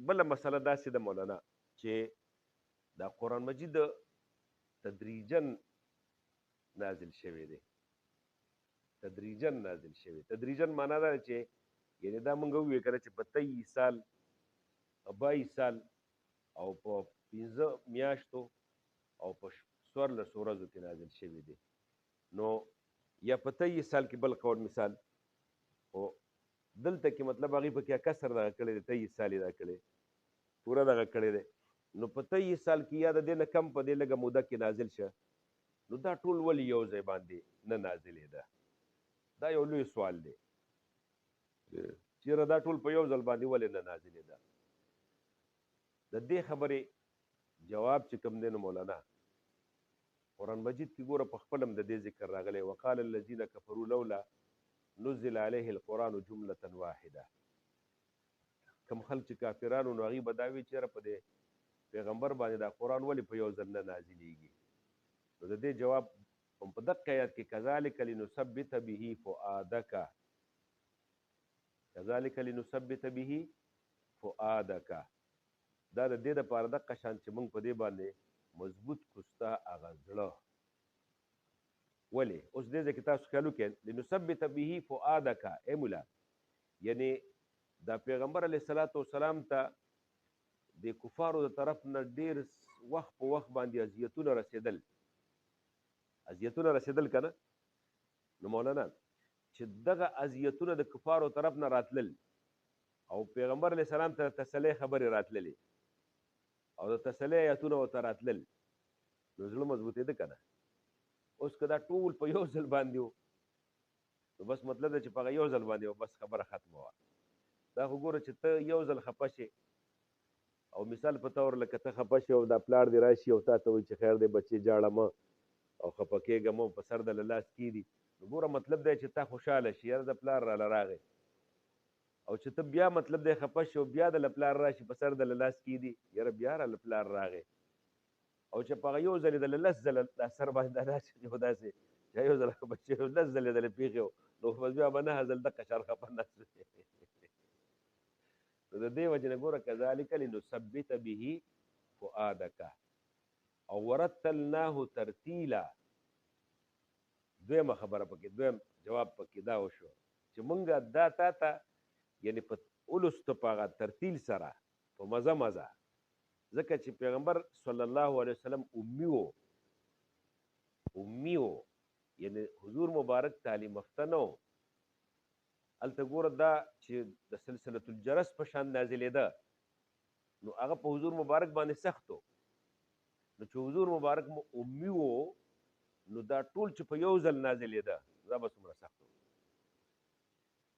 بله مسله داسې ده مولانا چې دا قرآن مجید تدریجا نازل شوی دی تدریجا نازل شوی تدریجا معنا دا چې یعنی دا مونږ ووایو که نه چې په 23 سال 22 سال او په 15 میاشتو او په 14 ورځو کې نازل شوی دی نو یا په 23 سال کې بل قول مثال او دلته کې مطلب هغې پکې کسر دغه کړی دی 23 سال یې دا کړی پوره دغه کړی دی نو په 23 سال کې یا د دې نه کم په دې لږه موده کې نازل شه نو دا ټول ولې یو ځای باندې نه نازلېده دا یو لوی سوال دی چېرې دا ټول په یو ځل باندې ولې نه نازلېده د دې خبرې جواب چې کوم دی نو مولانا قرآن مجید کې ګوره په خپل هم د دې ذکر راغلی وقال الذین کفروا لولا نزل علیه القرآن جملة واحده کم خلک چې کافرانو نو هغوی به دا وي چېرې په دې پیغمبر باندې دا قرآن ولې په یو ځل نه نازلېږي نو د دې جواب هم په دقه آیات کې کذلک لنثبت به فؤادک کذلک لنثبت به فؤادک دا د دې دپاره دقه شان چې موږ په دې باندې مضبوط کستا هغه زړه ولې اوس دې ځای کې تاسو خیال وکړئ لنثبت به فؤادک ای مولا یعنې دا پیغمبر علیه الصلاة والسلام ته د کفارو د طرف نه ډېر وخت په وخت باندې اذیتونه رسېدل که نه نو مولانا چې دغه اذیتونه د کفارو طرف نه راتلل او پیغمبر علیه السلام ته تسلی خبرې راتللې او د تسلی آیتونه ورته راتلل نو زړه مضبوطېده که نه اوس که دا ټول په یو ځل باندې و نو بس مطلب ده چې په هغه یو ځل باندې بس خبره ختمه وه دا خو ګوره چې ته یو ځل خفه شې او مثال په طور لکه ته خفه شې او دا پلار دې راشي او تا ته وایي چې خیر دی بچې جاړه مه او خفه کېږه مه په سر دله لاس کېږدي نو ګوره مطلب دی چې تا خوشحاله شي یاره د پلار راله راغی او چې ته بیا مطلب دی خفه شي او بیا دله پلار راشي په سر دله لاس کېږدي یاره بیا راله پلار راغی او چې په هغه یو ځل یې دله 10 ځله دا سر باندې دا داسې یو داسې چې یو ځله خفه شي 10 ځله یې دله پېښې نو بس بیا به 9 ځل دقه شان خفه ناست نو د دې وجې نه ګوره کذلک لنثبت به فؤادک او ورتلناه ترتیلا دویمه خبره پکې دویم جواب پکې دا وشو چې مونږ دا تا ته یعنې په اولستو په هغه ترتیل سره په مزه ځکه چې پیغمبر صلی الله علیه وسلم امي و یعنې حضور مبارک تعلیم یافته نه و هلته ګوره دا چې د سلسلة الجرس په شان نازلېده نو هغه په حضور مبارک باندې سخت و نو چې حضور مبارک مو امي و نو دا ټول چې په یو ځل نازلېده دا به څومره سخت و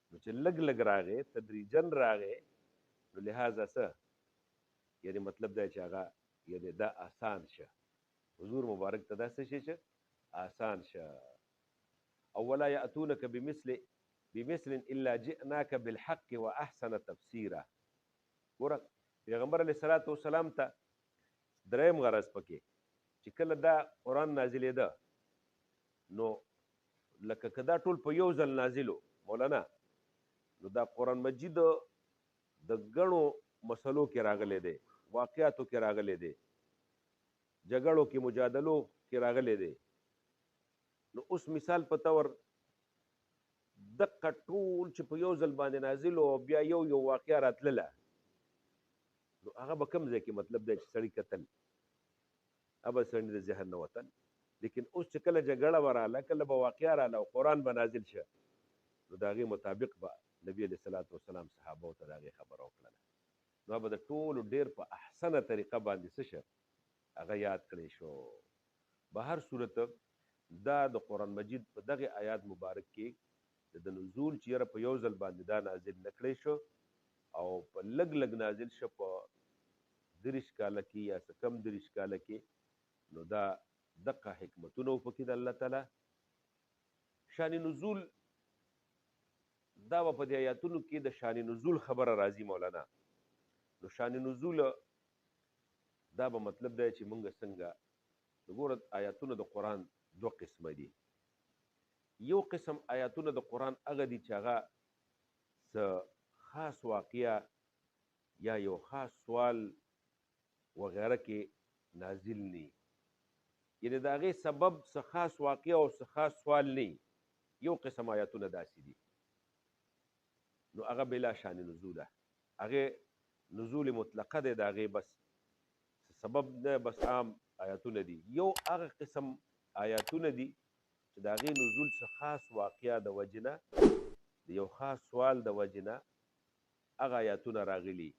نو چې لږ لږ راغې تدریجن راغې نو لہذا څه یعنی مطلب دا چې هغه یعنی دا آسان شه حضور مبارک ته دا څه شي چې آسان شه او ولا یاتونک بمثل الا جئناک بالحق واحسن تفسیرا. ګوره پیغمبر علیه الصلاۃ والسلام ته دریم غرض پکې چې کله دا قرآن نازلېده نو لکه که دا ټول په یو ځل نازلو مولانا، نو دا قرآن مجید د ګڼو مسلو کې راغلی دی، واقعاتو کې راغلی دی، جګړو کې، مجادلو کې راغلی دی. نو اوس مثال په طور دقه ټول چې په یو ځل باندې نازلو او بیا یو یو واقعه راتلله، نو هغه به کوم ځای کې مطلب دی چې سړي کتل، هغه به سړي د ذهن نه وتل. لیکن اوس چې کله جګړه به راغله، کله به واقعه راغله او قرآن به نازل شه، نو د هغې مطابق به نبي علیه الصلاۃ والسلام صحابو ته د هغې خبره وکړله. نو به د ټولو ډېر په احسنه طریقه باندې څه شه هغه یاد کړی شو. به هر صورت دا د قرآن مجید په دغه آیات مبارک کې د نزول چې یاره په یو ځل باندې دا نازل نه کړی شو او په لږ لږ نازل شه په 30 کاله کې یا څه کم 30 کاله کې، نو دا دقه حکمتونه پکې د الله تعالی. شان نزول دا به په دې آیاتونو کې د شان نزول خبره راځي مولانا. نو شان نزول دا به مطلب دی چې مونږ څنګه وګوره آیاتونه د قرآن دو قسمه دي. یو قسم آیاتونه د قرآن هغه دي چې هغه څه خاص واقعه یا یو خاص سوال وغیره کې نازل نی، یعنی د هغې سبب څه خاص واقعه او څه خاص سوال نی. یو قسم آیاتونه داسې دي، نو هغه بلا شان نزوله، هغې نزول مطلقه دی، د هغې بس سبب نه، بس عام آیاتونه دي. یو هغه قسم آیاتونه دي چې د هغې نزول څه خاص واقعه د وجې نه، د یو خاص سوال د وجې نه هغه آیاتونه راغلي.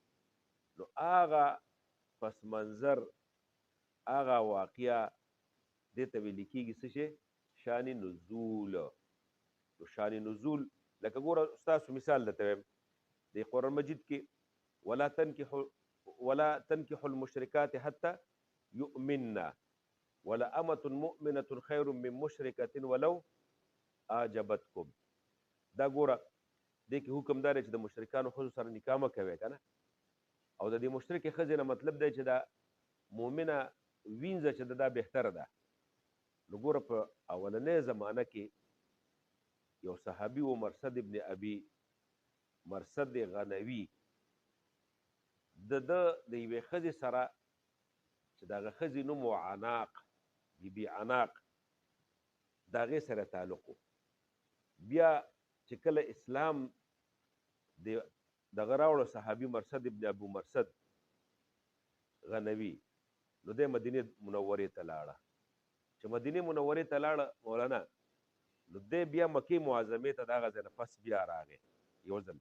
نو هغه پس منظر، هغه واقعه دې ته ویل کېږي څه شی؟ شان نزول. نو شان نزول لکه ګوره ستاسو مثال درته وایم، د قرآن مجید کې ولا تنكحوا المشركات حتى يؤمننا ولأمة مؤمنة خير من مشركة ولو أعجبتكم. دا ګوره دې کې حکم دا دی چې د مشرکانو ښځو سره نکاح مه کوئ که نه، او د دې مشرکې ښځې نه مطلب دی چې دا مؤمنه وینځه چې دا بهتره ده. نو ګوره په اولنۍ زمانه کې یو صحابي و مرصد ابن ابي مرصد غنوي، د یوې ښځې سره چې د هغه ښځې نوم و عناق، بي عناق، د هغې سره تعلق و. بیا چې کله اسلام دغه راوړه صحابي مرصد ابن ابو مرصد غنوي، نو دی مدینې منورې ته لاړه. چې مدینې منورې ته لاړه مولانا، نو دی بیا مکې معظمې ته د هغه ځای نه پس بیا راغی یو ځل.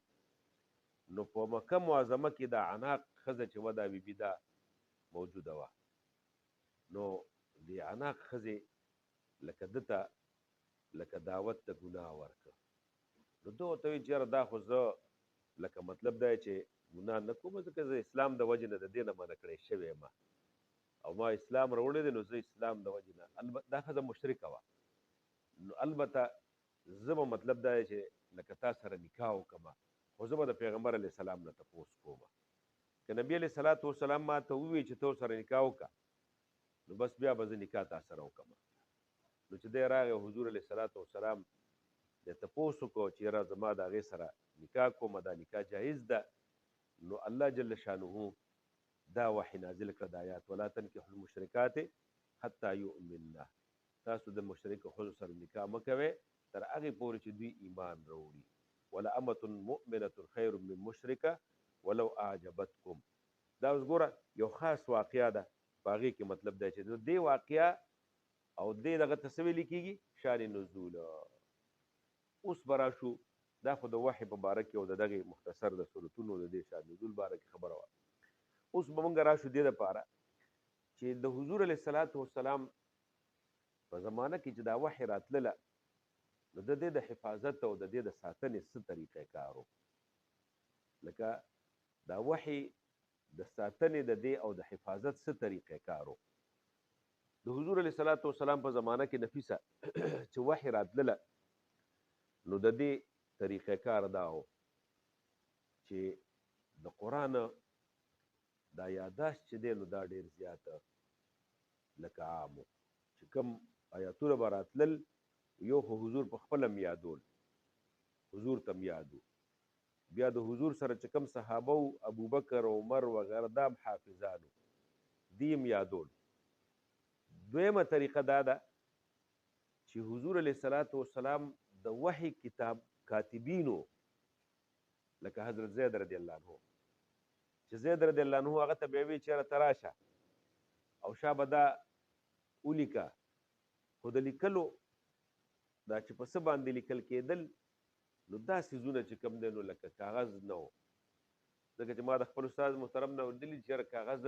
نو په مکه معظمه کې د عناق ښځه چې وه دا بیبي دا موجوده وه. نو د عناق ښځې لکه ده ته لکه دعوت د ګناه ورکړه. نو ده ورته وایي چې یاره دا خو زه لکه مطلب دا چې ګناه نه کوم، ځکه زه اسلام د وجې نه د دې نه منع کړی شوی یم او ما اسلام راوړی دی، نو زه اسلام د وجې نه. البته دا ښځه مشرکه وه. نو البته زه به مطلب دا دی چې لکه تا سره نکاح وکړم، خو زه به د پیغمبر علیه السلام نه تپوس کوم. که نبي علیه الصلاۃ والسلام ما ته ووایي چې ته ورسره نکاح وکړه، نو بس بیا به زه نکاح تا سره وکړم. نو چې دی راغی حضور علیه الصلاۃ والسلام د تپوس وکړو چې یاره زما د هغې سره نکاح کوم، دا نکاح جایز ده. نو الله جل شانه دا وحی نازل کړه د آیات ولا تنکحوا المشرکات حتی یؤمننا، تاسو د مشرکو ښځو سره نکاح مه کوئ تر هغې پورې چې دوی ایمان راوړي. ولأمة مؤمنة خیر من مشرکه ولو اعجبتکم. دا اوس ګوره یو خاص واقعه ده، په هغې کې مطلب دی چې د دې واقعه او دې دغه ته څه ویلې کېږي؟ شان نزول. اوس به راشو، دا خو د وحي په باره کې او د دغې مختصر د صورتونو د دې شان نزول باره کې خبره وه. اوس به موږ راشو دې دپاره چې د حضور علیه الصلاۃ والسلام په زمانه کې چې دا وحي راتلله، نو د دې د حفاظت او د دې د ساتنې څه طریقې کار و. لکه دا وحي د ساتنې د دې او د حفاظت څه طریقې کار و. د حضور علیه الصلاۃ والسلام په زمانه کې نفیسه چې وحي راتلله، نو د دې طریقې کار دا و چې د قرآن دا یاداشت چې دی نو دا ډېر زیاته لکه عام و چې کوم آیاتونه به راتلل یو خو حضور په خپله م یادول حضور ته م یاد و بیا د حضور سره چې کوم صحابه و ابوبکر عمر وغیره دا هم حافظان و دی م یادول دویمه طریقه دا ده چې حضور علیه الصلاة والسلام د وحی کتاب کاتبینو لکه حضرت زید رضی الله عنه چې زید رضی الله عنه هغه ته به وی چېره ته راشه او شا به دا ولیکه خو د لیکلو دا چې په څه باندې لیکل کېدل نو دا څیزونه چې کوم دی نو لکه کاغذ نه و ځکه چې ما د خپل استاد محترم نه اورېدلي چې یاره کاغذ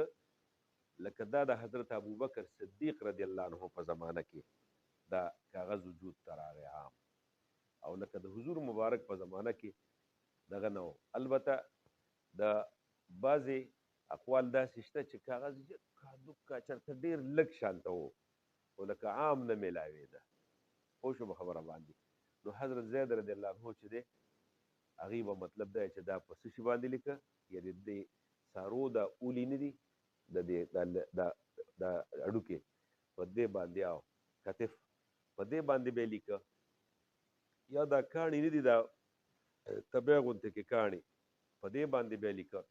لکه دا د حضرت ابوبکر صدیق رضی الله عنه په زمانه کې دا کاغذ وجود ته راغی عام او لکه د حضور مبارک په زمانه کې دغه نه و البته د بعضې اقوال داسې شته چې کاغذ یکا دوکا چېرته ډېر لږ شانته و خو لکه عام نه میلاوېده پوه شو په خبره باندې نو حضرت زید رضی الله عنه چې دی هغې به مطلب دی چې دا په څه شي باندې لیکه یعنې د سارو دا اولی نه دي د دې دا اډوکې په دې باندې او کتف په دې باندې به لیکه یا دا کاڼي نه دي دا تبع غوندې کې کاڼي په دې باندې به لیکه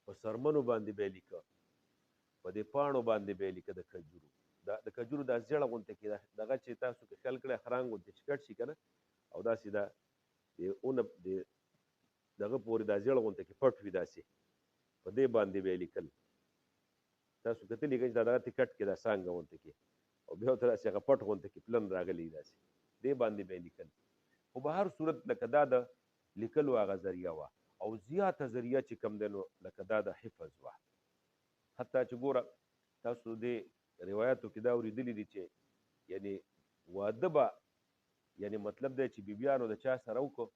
په سرمنو باندې به لیکه په دې پاڼو باندې به لیکه د کجورو د کجورو دا زیړه غوندې کې دغه چې تاسو کې خیال کړی خرانګ غوندې چې کټ شي که نه او داسې دا د اونه د دغه پورې دا زیړه غوندې کې پټ وي داسې په دې باندې به لیکل تاسو کتلی که چې دا دغه کټ کې دا څانګه غوندې کې او بیا ورته داسې هغه پټ غوندې کې پلن راغلی داسې دې باندې به لیکل خو به هر صورت لکه دا د لیکلو هغه ذریعه وه او زیاته ذریعه چې کوم دی نو لکه دا د حفظ وه حتی چې ګوره تاسو دې روایاتو کې دا اورېدلي دي چې یعنې واده به یعنې مطلب دی چې بیبیانو د چا سره وکړو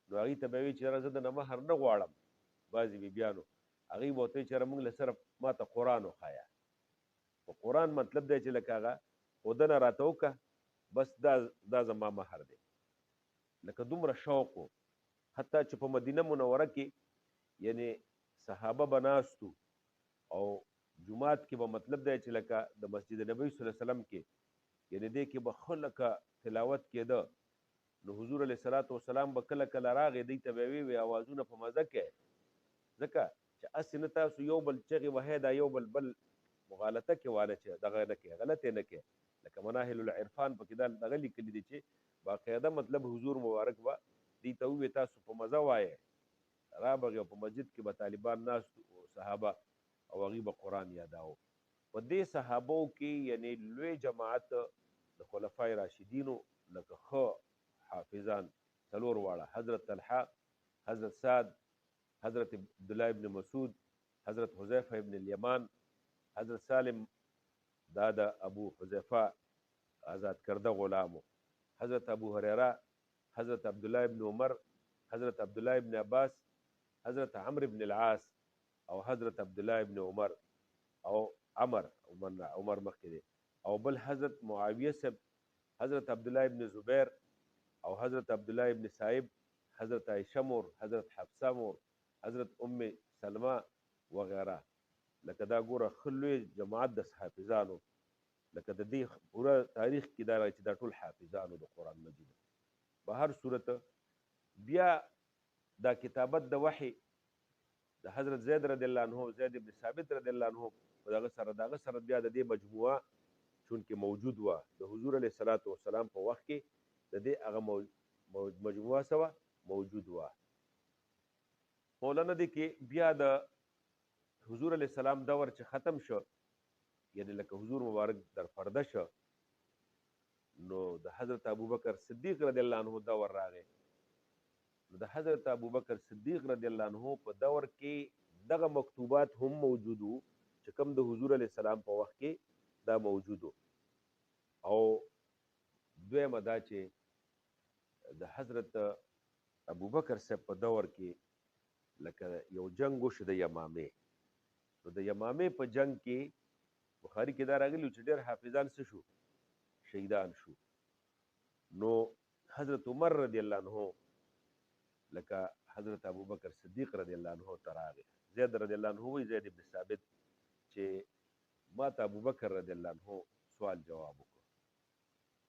نو هغې ته به وایي چې یاره زه د نه مهر نه غواړم بعضې بیبیانو هغې به ورته وایي چې یاره موږ له صرف ما ته قرآن وښایه په قرآن مطلب دی چې لکه هغه ښودنه راته وکړه بس دا زما مهر دی لکه دومره شوق و حتی چې په مدینه منوره کې یعنې صحابه به ناست او جماعت کې به مطلب دی چې لکه د مسجد نبوي صلی الله علیه وسلم کې یعنې دې کې به ښه لکه تلاوت کېده نو حضور علیه صلات وسلام به کله کله راغی دوی ته به وی اوازونه په مزه کې ځکه چې هسې نه تاسو یو بل چغې وهئ دا یو بل مغالطه کې وانه چې دغه نه کې غلطې نه کې لکه مناهل العرفان پکې دا دغه لیکلي دي چې باقاعده مطلب حضور مبارک به دوی ته ووایي تاسو په مزه وایئ رابغې او په مسجد کې به طالبان ناست صحابه او هغوی به قرآن یاداو په دې صحابو کې یعنې لوی جماعت د خلفای راشدینو لکه ښه حافظان څلور واړه حضرت طلحه حضرت سعد حضرت عبدالله ابن مسعود حضرت حذیفه ابن الیمان حضرت سالم دا د ابو حذیفه آزاد کرده غلامو حضرت ابو هریره حضرت عبدالله ابن عمر حضرت عبدالله ابن عباس حضرت عمرو ابن العاص او حضرت عبدالله ابن عمر او عمر مخکې دی او بل حضرت معاویه صاحب حضرت عبدالله ابن زبیر او حضرت عبدالله ابن صاحب حضرت عائشه مور حضرت حفصه مور حضرت ام سلمہ وغیره لکه دا ګوره ښه لوی جماعت د حافظانو لکه د دې پوره تاریخ کې دا چې دا ټول حافظانو د قرآن مجید په هر صورت بیا دا کتابت د وحی د حضرت زید رضی الله عنه زید ابن ثابت رضی الله عنه دغه سره بیا د دې مجموعه چونکې موجود وه د حضور علیه صلات وسلام په وخت کې د دې هغه مجموعه سوه موجود وه مولانا دی کې بیا د حضور علیه السلام دور چې ختم شو یعنی لکه حضور مبارک در پرده شو نو د حضرت ابوبکر صدیق رضی الله عنه دور راغی نو د حضرت ابوبکر صدیق رضی الله عنه په دور کې دغه مکتوبات هم موجود وو چې کوم د حضور علیه السلام په وخت کې دا موجود او دویمه دا چې د حضرت ابوبکر صاحب په دور کې لکه یو جنگ وشو د یمامې نو د یمامې په جنگ کې بخاري کې دا راغلي چې ډېر حافظان څه شو شهیدان شو نو حضرت عمر رضی الله عنه لکه حضرت ابوبکر صدیق رضی الله عنه ته راغی. زید رضی الله عنه وایي زید بن ثابت چې ما ته ابوبکر رضی الله عنه سوال جواب وکړ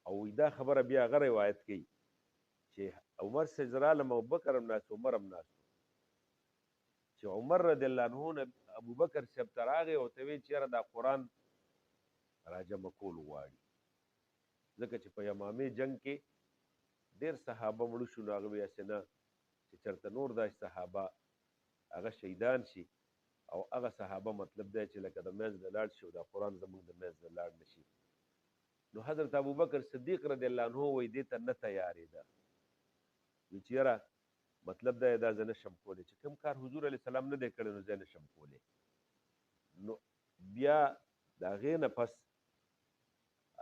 او دا خبره بیا هغه روایت کوي چې عمر صاحب رالم ابوبکر هم ناست عمر هم ناست چې عمر رضی الله عنه نه ابوبکر صاحب ته راغی او ته ویل چې یاره دا قرآن راجمع کول غواړي ځکه چې په یمامې جنگ کې ډېر صحابه مړه شو نو هغه ویل چې نه چې چېرته نور دا صحابه هغه شهیدان شي او هغه صحابه مطلب دی چې لکه د منځ نه لاړ شي او دا قرآن زموږ د منځ نه لاړ نه شي. نو حضرت ابوبکر صدیق رضی الله عنه وایي دې ته نه تیارېده وایي چې یاره مطلب دا دا زه نشم کولی چې کوم کار حضور علیه السلام نه دی کړی نو زه نشم کولی. نو بیا د هغې نه پس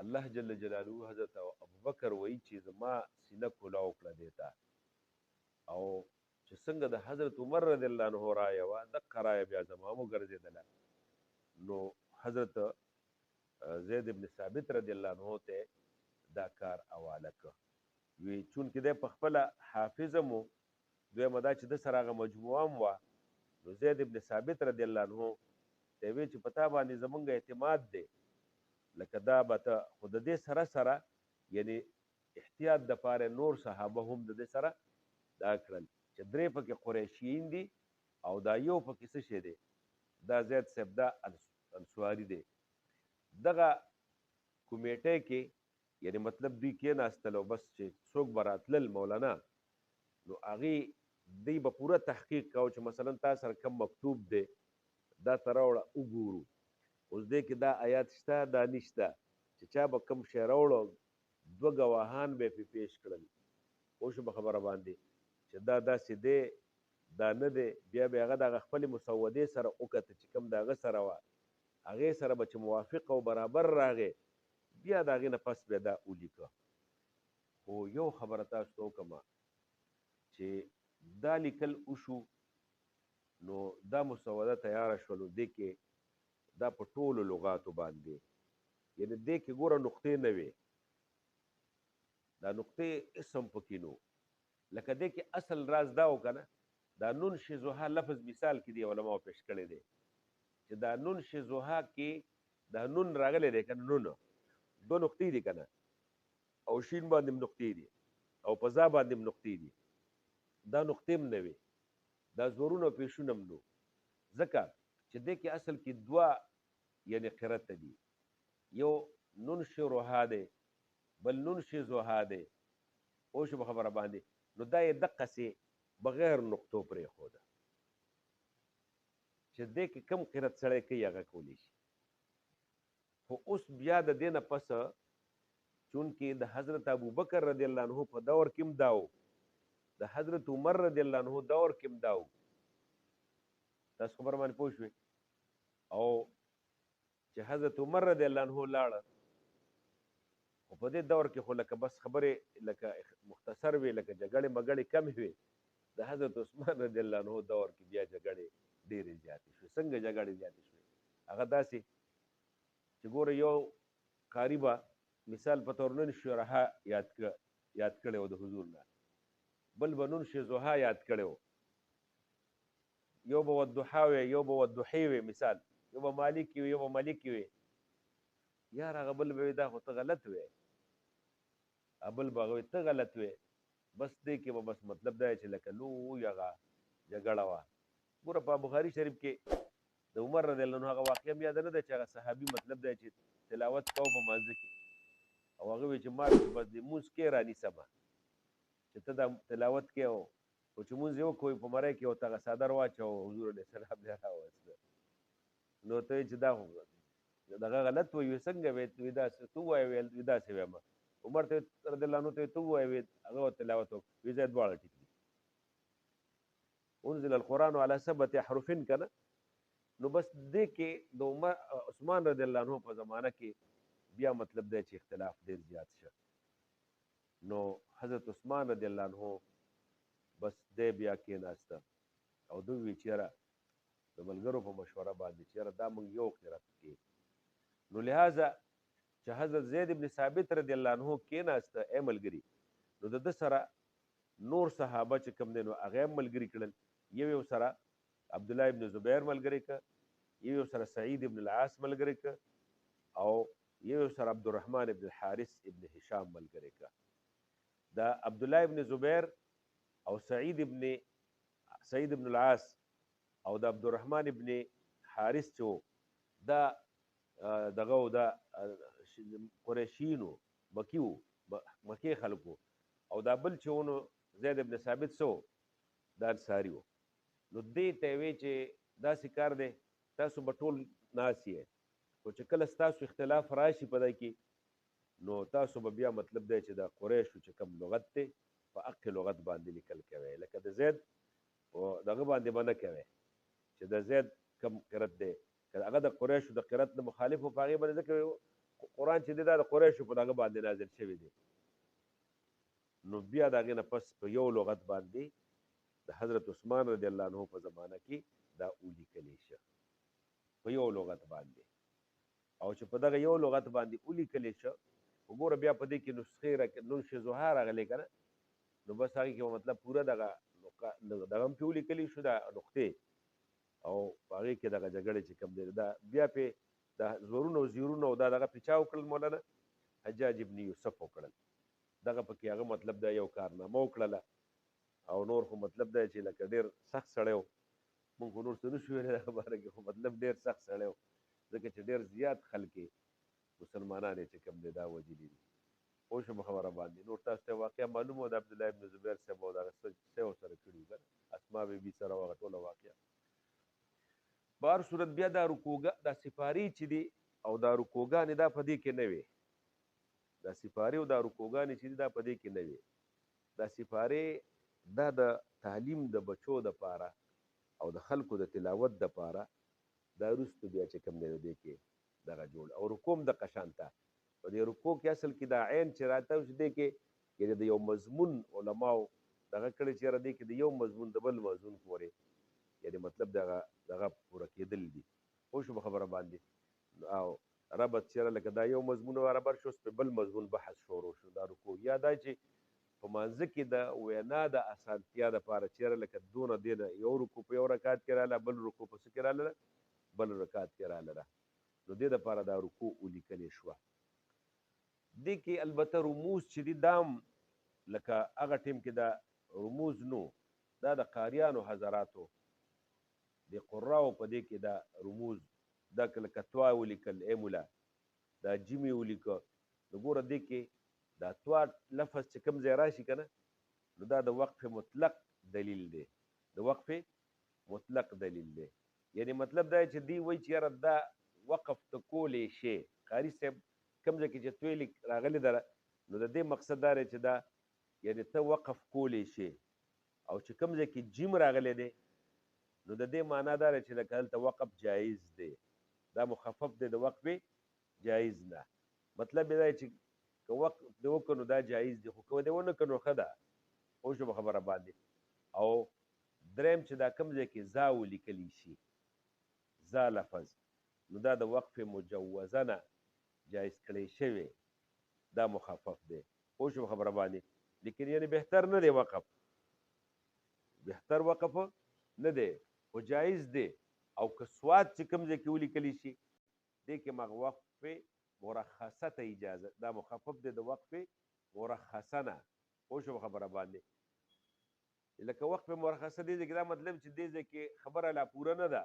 الله جل جلاله حضرت ابوبکر وایي چې زما سینه کولاو کړه دې ته او چې څنګه د حضرت عمر رضی الله عنه رایه وه دقه رایه بیا زما هم وګرځېدله. نو حضرت زید بن ثابت رضی الله عنه ته دا کار حواله کړ. وی چونکې دی په خپله حافظ هم و دویمه دا چې د سره هغه مجموعه هم وه نو زید بن ثابت رضی الله عنه ته وی چې په تا باندې زمونږ اعتماد دی لکه دا به ته خو د دې سره سره یعنی احتیاط دپاره نور صحابه هم د دې سره دا کړل چې درې پکې قریشیین دي او دا یو پکې څه شی دی دا زید صاحب دا انصاري دی. دغه کمیټې کې یعنی مطلب دوی کېناستل او بس چې څوک به راتلل مولانا نو هغې دوی به پوره تحقیق کوو چې مثلا تا سره کم مکتوب دی دا ته راوړه وګورو اوس دې کې دا آیات شته دا نشته چې چا به کم شی راوړه دوه ګواهان به یې پیش کړل پوه شو په خبره باندې چې دا داسې دی دا نه دی بیا به هغه د هغه خپلې مسودې سره وکته چې کوم د هغه سره وه هغې سره به چې موافق او برابر راغې بیا د هغې نه پس بیا دا ولیکه. خو یو خبره تاسو ته وکړمه چې دا لیکل وشو نو دا مسوده تیاره شولو دې کې دا په ټولو لغاتو باندې یعنی دې کې ګوره نقطې نه وې دا نقطې اسم پکې نو لکه دې کې اصل راز دا و که نه دا نون شزوها لفظ مثال کې دی علماو پیش کړی دی چې دا نون شزوها کې دا نون راغلی دی که نه نون دو نقطې دي که نه او شین باندې هم نقطې دي او په ځا باندې هم نقطې دي دا نقطې هم نه وې دا زورونه او پیشونه هم نو ځکه چې دې کې اصل کې دوه یعنی قرت دي یو نون شروها دی بل نون شزوها دی او شو په خبره باندې نو دا یې دقسې بغیر نقطو پرېښوده چې دې کې کم قرت سړی کوي هغه کولی شي. خو اوس بیا د دې نه پس چونکې د حضرت ابوبکر رضی الله عنه په دور کې هم دا و د حضرت عمر رضی الله عنه دور کې هم دا و تاسو خبره باندې پوه شوئ او چې حضرت عمر رضی الله عنه لاړه خو په دې دور کې خو لکه بس خبرې لکه مختصر وي لکه جګړې مګړې کمې وي د حضرت عثمان رضی الله عنه دور کې بیا جګړې ډېرې زیاتې شوې. څنګه جګړې زیاتې شوې هغه داسې چې ګوره یو قاري به مثال په طور نن شرحه یاد کړی و د حضور نه بل به نن شزوها یاد کړی و یو به والضحا وی یو به والضحی وی مثال یو به مالک وي یو به ملک وي یار هغه بل به دا خو ته غلط وی بل به هغه ته غلط وی بس دې کې به بس مطلب دا چې لکه لوی هغه جګړه وه. ګوره په بخاري شریف کې د عمر رضی الله عنه هغه واقعه هم یاده نه ده چې هغه صحابي مطلب دی چې تلاوت کوو په مانځه کې او هغه وایي چې ما بس د مونځ کې رانیسمه چې ته دا تلاوت کې او چې مونځ یې وکوئ په مرۍ کې ورته هغه څادر واچوه حضور علیه السلام دی راوسته نو ته چې دا دغه غلط وایي څنګه وی داسې تو وایې وی داسې وایم عمر ته رضی الله عنه ته تو وایې وی هغه تلاوت وی زه دواړه ټیک دي انزل القرآن على 7 احرف که نه نو بس دې کې د عثمان رضی الله عنه په زمانه کې بیا مطلب دی چې اختلاف ډېر زیات شه نو حضرت عثمان رضی الله عنه بس دی بیا کېناسته او دوی وی چې یاره د ملګرو په مشوره باندې چې یاره دا موږ یو قرت کې نو لہذا چې حضرت زید بن ثابت رضی الله عنه کېناسته ای ملګري نو نو د ده سره نور صحابه چې کوم دی نو هغه هم ملګري کړل. یو سره عبدالله ابن زبیر ملګری که، یو سره سعید ابن العاص ملګری که، او یو سره عبدالرحمن ابن الحارث ابن هشام ملګری که. دا عبدالله ابن زبیر او سعید ابن العاص او د عبدالرحمن ابن حارث چې دا دغه دا قریشینو مکی خلکو، او دا بل چې ونو زید ابن ثابت سو دا انصاري و. نو دې ته وی چې داسې کار دی تاسو به ټول ناست یې، خو چې کله ستاسو اختلاف راشي په دې کې نو تاسو به بیا مطلب دی چې د قریشو چې کوم لغت دی په هغې لغت باندې لیکل کوئ، لکه د زید او دغه باندې به نه کوئ چې د زید کم قرت دی که هغه د قریشو د قرت نه مخالف و په هغې باندې ځکه قرآن چې دی دا د قریشو په دغه باندې نازل شوی دی. نو بیا د هغې نه پس په یو لغت باندې د حضرت عثمان رضی الله عنه په زمانه کې دا ولیکلی شه په یو لغت باندې. او چې په دغه یو لغت باندې ولیکلی شه وګوره بیا په دې کې نسخې نشزها راغلی که نه، نو بس هغې کې مطلب پوره دغه هم پې ولیکلی شو دا نقطې، او په هغې کې دغه جګړې چې کوم دی دا بیا پې د زورونه او زیرونه او دا دغه پې چا وکړل مولانا حجاج ابن یوسف وکړل. دغه پکې هغه مطلب دا یو کارنامه وکړله، او نور خو مطلب دی چې لکه ډېر سخت سړی و، مونږ خو نور څه نه شو ویلی دغه باره کې، خو مطلب ډېر سخت سړی و ځکه چې ډېر زیات خلک مسلمانان یې چې کوم دی دا وجلي دي. پوه شو په خبره باندې. نور تاسو ته واقعه معلومه وه د عبدالله ابن زبیر صاحب او دغه څه ورسره کړي وو که نه، اسما بیبي سره هغه ټوله واقعه. په هر صورت بیا دا دا سپارې چې دي او دا رکوګانې دا په دې کې نه وې، دا سپارې او دا رکوګانې چې دي دا په دې کې نه وې. دا سپارې دا د تعلیم د بچو دپاره او د خلکو د تلاوت دپاره دا وروستو بیا چې کوم دی نو دې کې دغه جوړ. او رکو هم دغه شانته په دې رکو کې اصل کې دا عین چې راته چې دې کې یعنې د یو مضمون علماو دغه کړی چې یاره دې کې د یو مضمون د بل مضمون پورې یعنې مطلب دغه پوره کېدل دي. پوه شو په خبره باندې. او ربط چېرې لکه دا یو مضمون برابر شو اوس په بل مضمون بحث شروع شو. دا رکو یا دا چې په مانځه کې د وینا د اسانتیا دپاره چېرې لکه دونه دې نه یو رکو په یو رکعت کې راله، بل رکو په څه کې راله، بل رکعت کې راله، نو دې دپاره دا رکو ولیکلې شوه. دې کې البته رموز چې دي دا هم لکه هغه ټیم کې دا رموز نو، دا د قاریانو حضراتو د قراو په دې کې دا رموز دا لکه توا ولیکل ای مولا، دا جیمې ولیکه. نو ګوره دې کې دا توا لفظ چې کوم ځای راشي که نه نو دا د وقف مطلق دلیل دی، د وقف مطلق دلیل دی. یعنی مطلب دا چې دی وایي چې یاره دا وقف ته کولی شي. قاري صاحب کوم ځای کې چې تویل راغلی ده نو د دې مقصد دا دی چې دا یعنې ته وقف کولی شي، او چې کوم ځای کې جیم راغلی دی نو د دې معنا دا دی چې لکه هلته وقف جایز دی، دا مخفف دی د وقف جایز نه. مطلب یې دا دی چې که وقف دې وکړو نو دا جایز دی، خو که دې ونه کړو نو ښه ده. پوه شو په خبره باندې. او دریم چې دا کوم ځای کې زا ولیکلی شي، زا لفظ، نو دا د وقف مجوزه نه جایز کړی شوی، دا مخفف دی. پوه شو په خبره باندې. لیکن یعنی بهتر نه دی وقف، بهتر وقف نه دی خو جایز دی. او که سواد چې کوم ځای کې ولیکلی شي دې کې مغ وقف مرخصه ته اجازه، دا مخفف دی د وقف مرخصه نه. پوه شو په خبره باندې. لکه وقف مرخصه دې ځای کې دا مطلب چې دې ځای کې خبره لا پوره نه ده،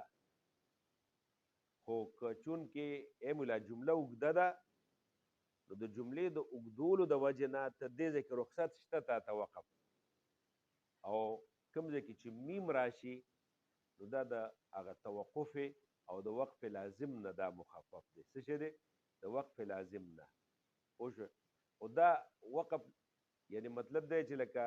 خو که چون کې ای مولا جمله اوږده ده نو د جملې د اوږدولو د وجې نه ته دې ځای کې رخصت شته تا ته وقف. او کوم ځای کې چې میم راشي نو دا د هغه توقف او د وقف لازم نه دا مخفف دی. څه شی دی؟ د وقف لازم نه. پوه شو. خو دا وقف یعنی مطلب دی چې لکه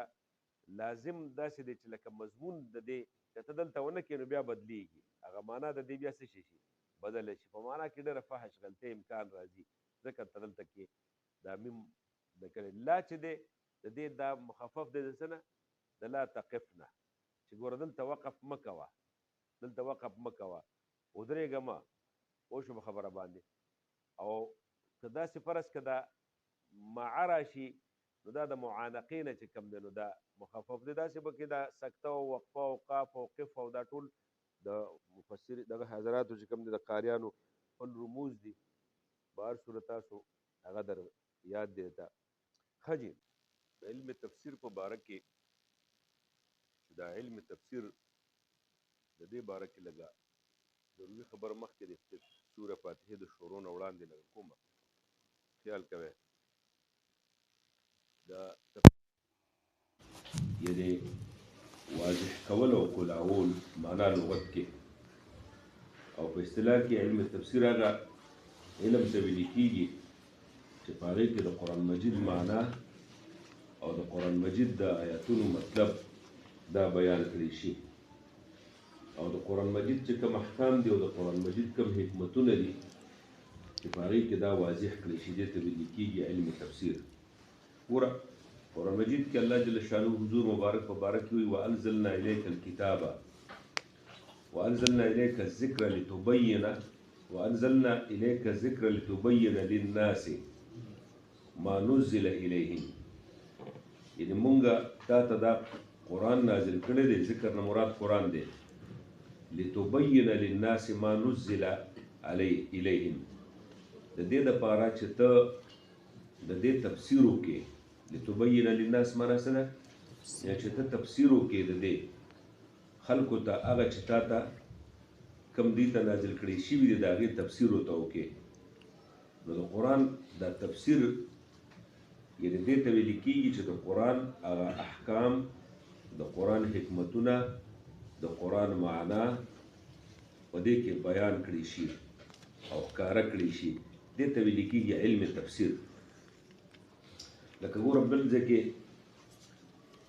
لازم داسې دی چې لکه مضمون د دې که ته دلته ونه کړې نو بیا بدلیږي، هغه معنا د دې بیا څه شي شي بدله شي. په معنا کې ډېره فحش غلطۍ امکان راځي، ځکه ته دلته کې دا میم د کړې لا چې دی د دې دا مخفف دی د څه نه، د لا تقف نه، چې ګوره دلته وقف مه کوه، دلته وقف مه کوه، ودرېږه مه. پوه شو په خبره باندې. او که داسې فرض که دا مع راشي نو دا د معانقې نه چې کوم دی نو دا مخفف دی. داسې به کې دا سکته او وقفه او قاف او قف او دا ټول د مفسر دغه حضراتو چې کوم دی د قاریانو خپل رموز دي. بهر صورت تاسو هغه در یاد دی ته ښه جي. د علم تفسیر په باره کې دا علم تفسیر د دې باره کې لږه ضروري خبره مخکې د سوره فاتحې د شروع نه وړاندې لږ کومه خیال کوئ. دا یعنې واضح کول او کلاول معنا لغت کې او په اصطلاح کې علم تفسیر هغه علم ته ویل کېږي چې په هغې کې د قرآن مجید معنا او د قرآن مجید د آیاتونو مطلب دا بیان کړی شي او د قرآن مجید چې کوم احکام دي او د قرآن مجید کوم حکمتونه دي چې په هغې کې دا واضح کړی شي. دې ته ویل کېږي علم تفسیر. ګوره قرآن مجید کې الله جل شانه حضور مبارک په باره کې وایي وانزلنا الیک الکتاب وانزلنا الیک الذکر لتبین وانزلنا الیک الذکر لتبین للناس ما نزل الیهم. یعنې مونږ تا ته دا قرآن نازل کړی دی. ذکر نه مراد قرآن دی. لتبین للناس ما نزل الیهم. د دې دپاره چې ته د دې تفسیر وکړې. لتبین للناس معنا څه ده؟ یا چې ته تفسیر وکړې د دې خلکو ته هغه چې تا ته کوم دې ته نازل کړی شوي دي د هغې تفسیر ورته وکړې. نو د قرآن دا تفسیر یعنې دې ته ویل کېږي چې د قرآن هغه احکام د قرآن حکمتونه د قرآن معنا په دې کې بیان کړي شي او ښکاره کړي شي. دې ته ویل کېږي علم تفسیر. لکه ګوره بل ځای کې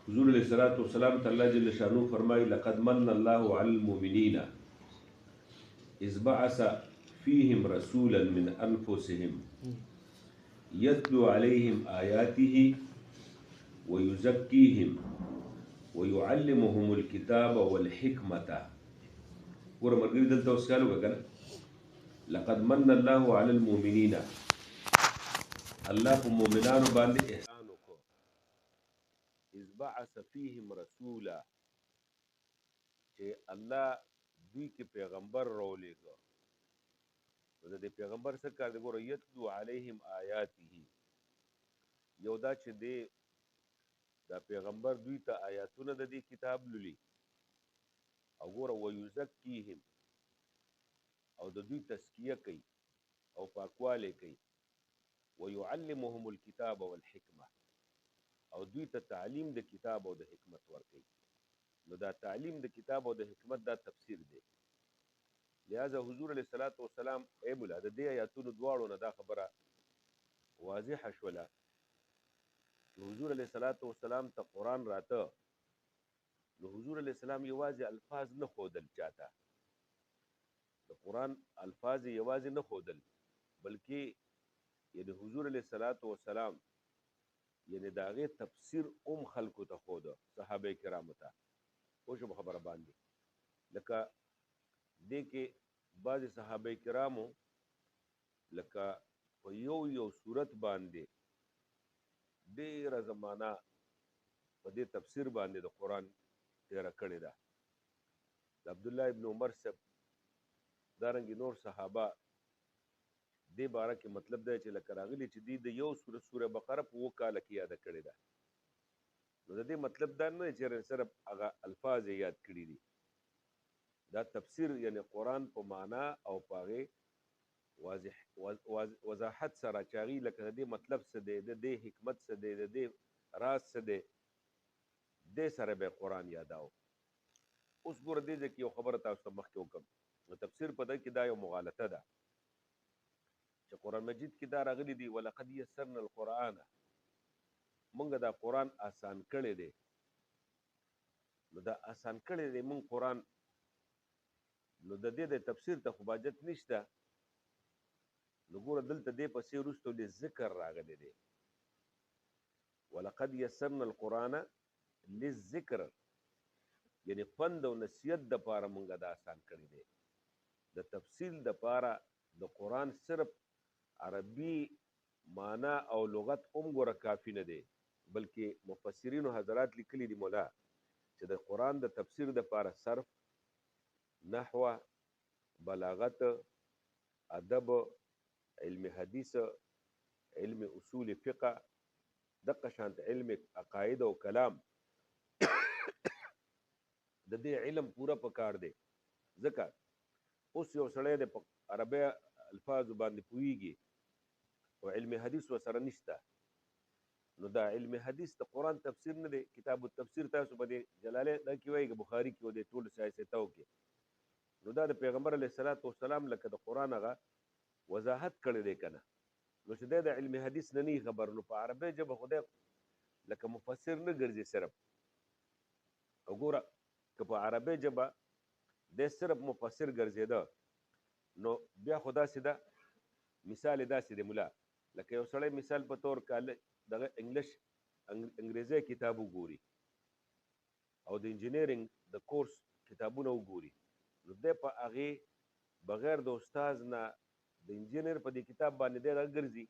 حضور علیه الصلاة والسلام ته الله جل شانه فرمایي لقد من الله علی المؤمنین اذ بعث فیهم رسولا من انفسهم یتلو علیهم آیاته ویزکیهم ويعلمهم الكتاب والحکمة. ګوره ملګري دلته اوس خیال وکړه کنه لقد من الله علی المؤمنین الله په مؤمنانو باندې احسان وکړو. اذ بعث فیهم رسولا چې الله دوی کې پیغمبر راولېږه. نو د دې پیغمبر څه کار دی؟ ګوره یتلو علیهم آیاته. یو دا چې دی دا پیغمبر دوی ته آیاتونه د دې کتاب لولي او ګوره ویزکیهم او د دوی تزکیه کوي او پاکوالی کوي. ویعلمهم الکتاب والحکمه او دوی ته تعلیم د کتاب او د حکمت ورکوي. نو دا تعلیم د کتاب او د حکمت دا تفسیر دی. لہذا حضور علیه الصلاة والسلام ای مولا د دې آیاتونو دواړو نه دا خبره واضحه شوله. حضور علیه الصلاة والسلام ته قرآن راته نو حضور علیه السلام یوازې الفاظ نه ښودل چاته. د قرآن الفاظ یوازې نه ښودل بلکې یعنې حضور علیه الصلاة والسلام یعنې د هغې تفسیر خلکو ته ښوده صحابه کرامو ته. پوه شو په خبره باندې. لکه دې کې بعضې صحابه کرامو لکه په یو صورت باندې ډېره زمانه په دې تفسیر باندې د قرآن تیره کړې ده. د عبدالله ابن عمر صاحب دارنګې نور صحابه دې باره کې مطلب دی چې لکه راغلي چې دوی د یو سوره بقره په 7 کاله کې یاده کړې ده. نو د دې مطلب دا نه دی چې صرف هغه الفاظ یې یاد کړي دي. دا تفسیر یعنې قرآن په معنا او په هغې وضاحت سره چې هغې لکه د دې مطلب څه دی، د دې حکمت څه دی، د دې راز څه دی، دې سره به قرآن یاداو. اوس ګوره دې ځای کې یو خبره تاسو ته مخکې وکړم. نو تفسیر په دې کې دا یو مغالطه ده چې قرآن مجید کې دا راغلي دي ولقد یسرنا القرآن، مونږ دا قرآن آسان کړی دی. نو دا آسان کړی دی مونږ قرآن، نو د دې د تفسیر ته خو حاجت نشته. نو ګوره دلته دې پسې وروستو لذکر راغلی دی. ولقد یسرنا القرآن للذکر، یعنې پند او نصیحت دپاره مونږ دا آسان کړی دی. د تفصیل دپاره د قرآن صرف عربي معنا او لغت ګوره کافي نه دی. بلکې مفسرینو حضرات لیکلي دي مولا چې د قرآن د تفسیر دپاره صرف، نحوه، بلاغت، ادب، علم حدیث، علم اصول فقه، دقه شانت علم عقاید او کلام د دې علم پوره پکار دی. ځکه اوس یو سړی د عربی الفاظو باندې پوهیږي او علم حدیث ورسره نشته، نو دا علم حدیث د قرآن تفسیر نه دی. کتاب التفسیر تاسو په دې جلاله دا کې وایي بخاري کې او د ټول سیاستو کې، نو دا د پیغمبر علیه الصلاۃ والسلام لکه د قرآن هغه وضاحت کړی دی که نه، نو چې دی د علم حدیث نه نه خبر، نو په عربی ژبه خدای لکه مفسر نه ګرځي صرف. وګوره که په عربی ژبه دی صرف مفسر ګرځېده نو بیا خو داسې ده، مثال یې داسې دی مولا، لکه یو سړی مثال په طور دغه انګریزي کتاب وګوري او د انجینیرینګ د کورس کتابونه وګوري، نو دی په هغې بغیر د استاز نه د انجینیر په دې کتاب باندې دی دغه ګرځي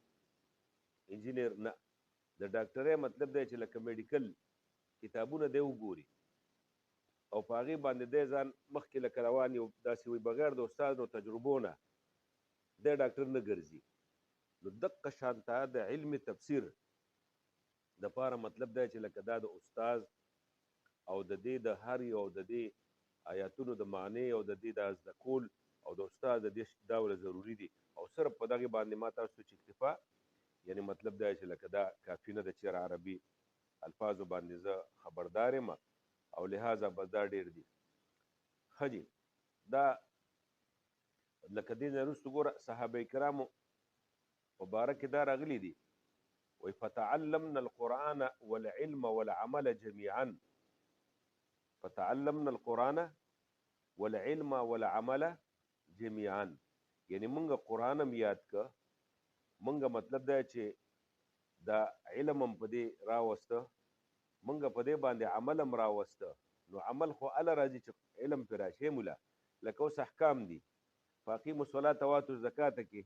انجینیر نه، د ډاکټرۍ مطلب دی چې لکه میډیکل کتابونه دی وګوري او په هغې باندې دی ځان مخکې لکه روان یو داسې وي، بغیر د استاز نو تجربو نه دی ډاکټر نه ګرځي. نو دقه شانته د علم تفسیر دپاره مطلب دی چې لکه دا د استاز او د دې د هر یو د دې آیاتونو د معنی او د دې د زده کول او د استاد د دې ډوله ضروري دي، او صرف په دغې باندې ما تاسو چې اکتفا، یعنی مطلب دا چې لکه دا کافي نه ده چې عربي الفاظو باندې زه خبردار یم او لہذا بس دا ډېر دي. ښه جي، دا لکه دې نه وروسته ګوره صحابه کرامو په باره کې دا راغلي دي، وایي فتعلمنا القرآن والعلم والعمل جميعا، فتعلمنا القرآن والعلم والعمل جميعا، یعنی مونږ قرآن هم یاد که، مونږ مطلب دا چې دا علم هم په دې راوسته، مونږ په دې باندې عمل هم راوسته. نو عمل خو هله راځي چې علم پرې راشي مولا، لکه اوس احکام دي، فاقیموا الصلاة واتوا الزکاة کې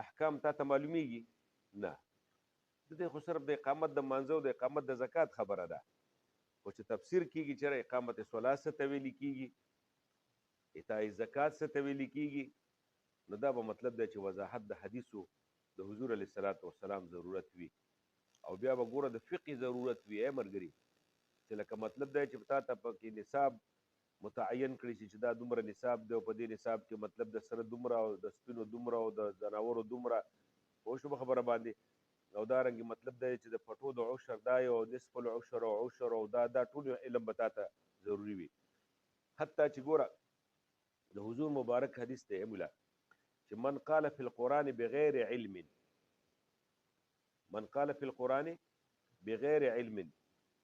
احکام تا ته معلومیږي نه، د دې خو صرف د اقامت د مانځه او د اقامت د زکات خبره ده، خو چې تفسیر کېږي چېرې اقامت صلات څه ته ویلي کېږي، ایتاء زکات څه ته ویلي کېږي، نو دا به مطلب دی چې وضاحت د حدیثو د حضور علیه الصلاۃ والسلام ضرورت وي، او بیا به ګوره د فقې ضرورت وي ملګري، چې لکه مطلب دی چې تا ته پکې نصاب متعین کړي چې دا دومره نصاب دی او په دې نصاب کې مطلب د سره دومره او د سپینو دومره او د ځناورو دومره، پوه شو په خبره باندې، او دارنګې مطلب دی چې د پټو د عشر دا یو نصف العشر او عشر او دا ټول علم به تا ته ضروري وي. حتی چې ګوره د حضور مبارک حدیث دی مولا چې من قال فی القرآن بغیر علم، من قال فی القرآن بغیر علم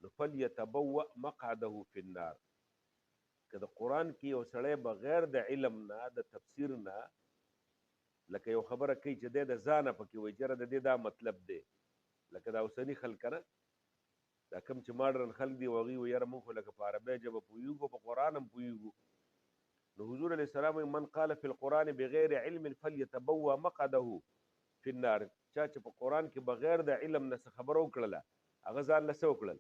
نو فلیتبوأ مقعده فی النار، که د قرآن کې یو سړی بغیر د علم نه د تفسیر نه لکه یو خبره کوي چې دی د ځانه پکې وایي چېره د دې دا مطلب دی، لکه دا اوسني خلک نه دا کوم چې ماډرن خلک دي هغوی وایي یاره موږ خو لکه په عربی ژبه پوهېږو په قرآن هم پوهېږو، نو حضور علیه السلام وایي من قال فی القرآن بغیر علم فلیتبوأ مقعده فی النار، چا چې په قرآن کې بغیر د علم نه څه خبره وکړله هغه ځان له څه وکړل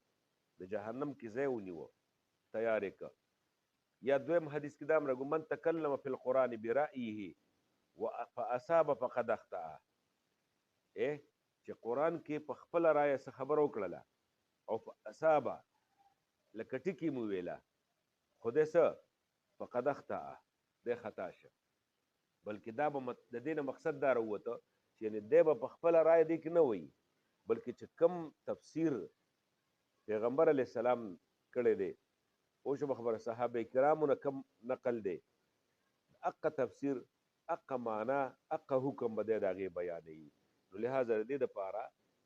د جهنم کې ځای ونیوه، تیار یې که. یا دویم حدیث کې دا هم راغلی من تکلم فی القرآن برأیه فاصاب فقد اخطأ، چې قرآن کې په خپله رایه څه خبره وکړله او فاصاب لکه ټکي مو ویله خو دی څه فقد اخطأ دی خطا شه، بلکې دا به د دې نه مقصد دا راووته چې یعنې دی به په خپله رایه دی کې نه وایي، بلکې چې کم تفسیر پیغمبر علیه السلام کړی دی، پوه شو په خبره، صحابه کرامو نه کم نقل دی، حقه تفسیر حقه معنا حقه حکم به دی د هغې بیانوي. نو لہذا د دې دپاره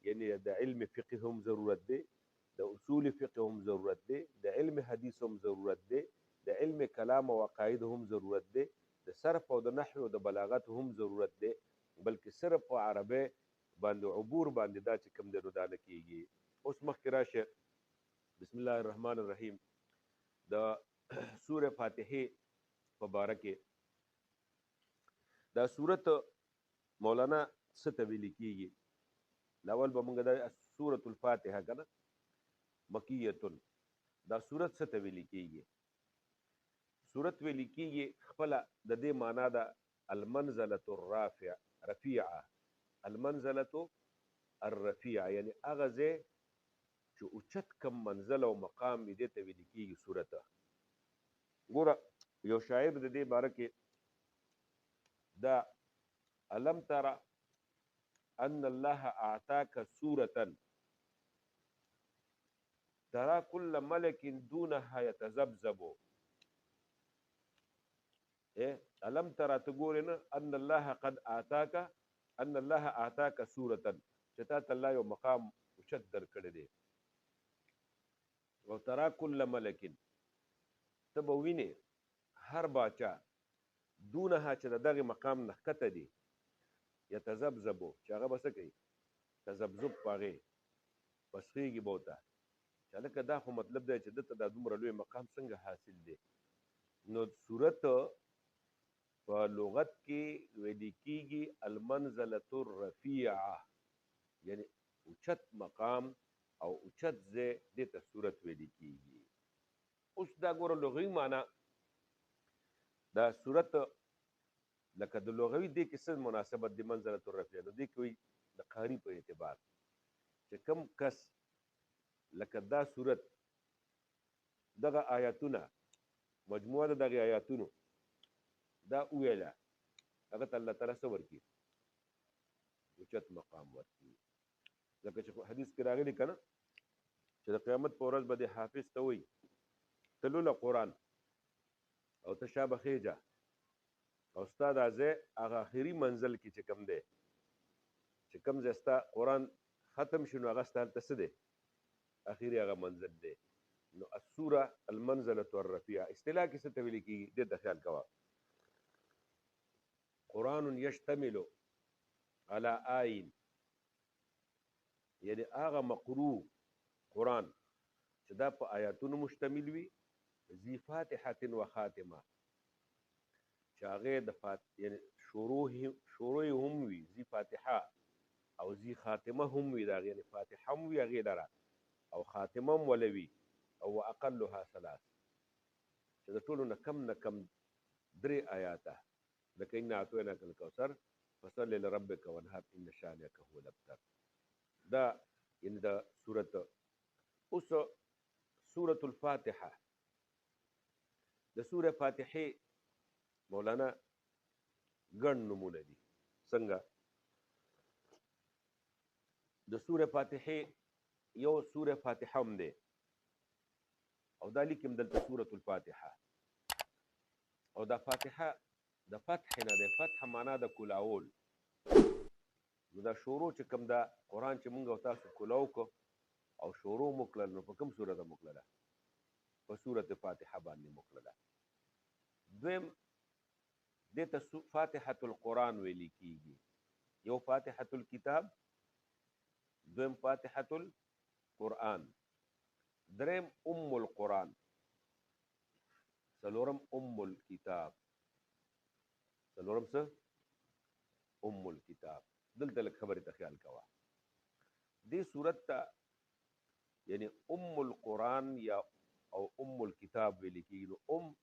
یعنې د علم فقه هم ضرورت دی، د اصول فقه هم ضرورت دی، د علم حدیث هم ضرورت دی، د علم کلام او عقاید هم ضرورت دی، د صرف او د نحو او د بلاغت هم ضرورت دی، بلکې صرف په عربی باندې عبور باندې دا چې کوم دی نو دا نه کېږي. اوس مخکې راشه بسم الله الرحمن الرحیم د سوره فاتحې په باره کې، دا سورت مولانا څه ته ویلي کېږي، اول به موږ دا سورة الفاتحه کنه مکیتن دا سورت څه ته ویل کیږي سورت ویل کیږي خپل د دې معنا ده المنزله رفیعه المنزله الرفیعه یعنی هغه ځای چې اوچت کم منزل او مقام دې ته ویل کیږي سورت ګوره یو شاعر د دې باره کې دا الم تر ان الله اعطاك سورة ترى كل ملك دونها يتذبذب الم ترى تقول ان الله قد اعطاك ان الله اعطاك سورة چې تا ته الله یو مقام اوچت درکړی دی او ترى كل ملک ته به وینې هر باچا دونها چې د دغه مقام نه ښکته دي یتذبذبو چې هغه به څه کوي تذبذب په هغې پسخېږي به ورته چې هلکه دا خو مطلب دی چې دته دا دومره لوی مقام څنګه حاصل دی نو صورت په لغت کې ویل کېږي المنزلة الرفیعه یعنی اوچت مقام او اوچت ځای دې ته صورت ویل کېږي اوس دا ګوره لغوي معنا دا صورت لکه د لغوي دې کې څه مناسبت د منزلة الرفیعه نو دې کې وایي د قاري په اعتبار چې کم کس لکه دا صورت دغه آیاتونه مجموعه د دغه آیاتونو دا وویله هغه ته الله تعالی څه ورکړي اوچت مقام ورکړي ځکه چې حدیث کې راغلي که نه چې د قیامت په ورځ به د حافظ ته وایي ته لوله قرآن او ته شابه خیجه او ستا دا ځای هغه آخري منزل کې چې کوم دی چې کوم ځای ستا قرآن ختم شي نو هغه ستا هلته څه دی آخري هغه منزل دی نو السوره المنزله الرفیعه اصطلاح کې څه ته ویل کېږي دې ته خیال کوه قرآن یشتمل على آیین یعنی هغه مقروء قرآن چې دا په آیاتونو مشتمل وي ذی فاتحه و خاتمه چې هغې د یعنی شروع هم وي ذی فاتحه او ذی خاتمه هم وي د هغې یعنی فاتحه هم وي هغې لره او خاتمه هم ولوي او اقلها ثلاث چې د ټولو نه کم 3 آیاته لکه انا اعطیناک الکوثر فصل لربک وانحر ان شانئک هو الابتر دا یعنی د سورت اوس سورة الفاتحه د سوره فاتحه مولانا ګڼ نومونه دي څنګه د سوره فاتحه یو سوره فاتحه هم دی او دا لیکم دلته سوره الفاتحه او دا فاتحه د فتح نه دی فتح معنا د کولاول نو دا شروع چې کوم دا قرآن چې مونږ او تاسو کولاو کو او شروع مکلل نو په کوم سورته مکلله په سورت فاتحه باندې مکلله دویم دې ته فاتحه القرآن ویل کېږي یو فاتحه الکتاب دویم فاتحه القرآن دریم القرآن څلورم الکتاب څلورم څه الکتاب دلته لږ خبرې ته خیال کوه دې صورت ته یعنی القرآن یا او الکتاب ویل کېږي نو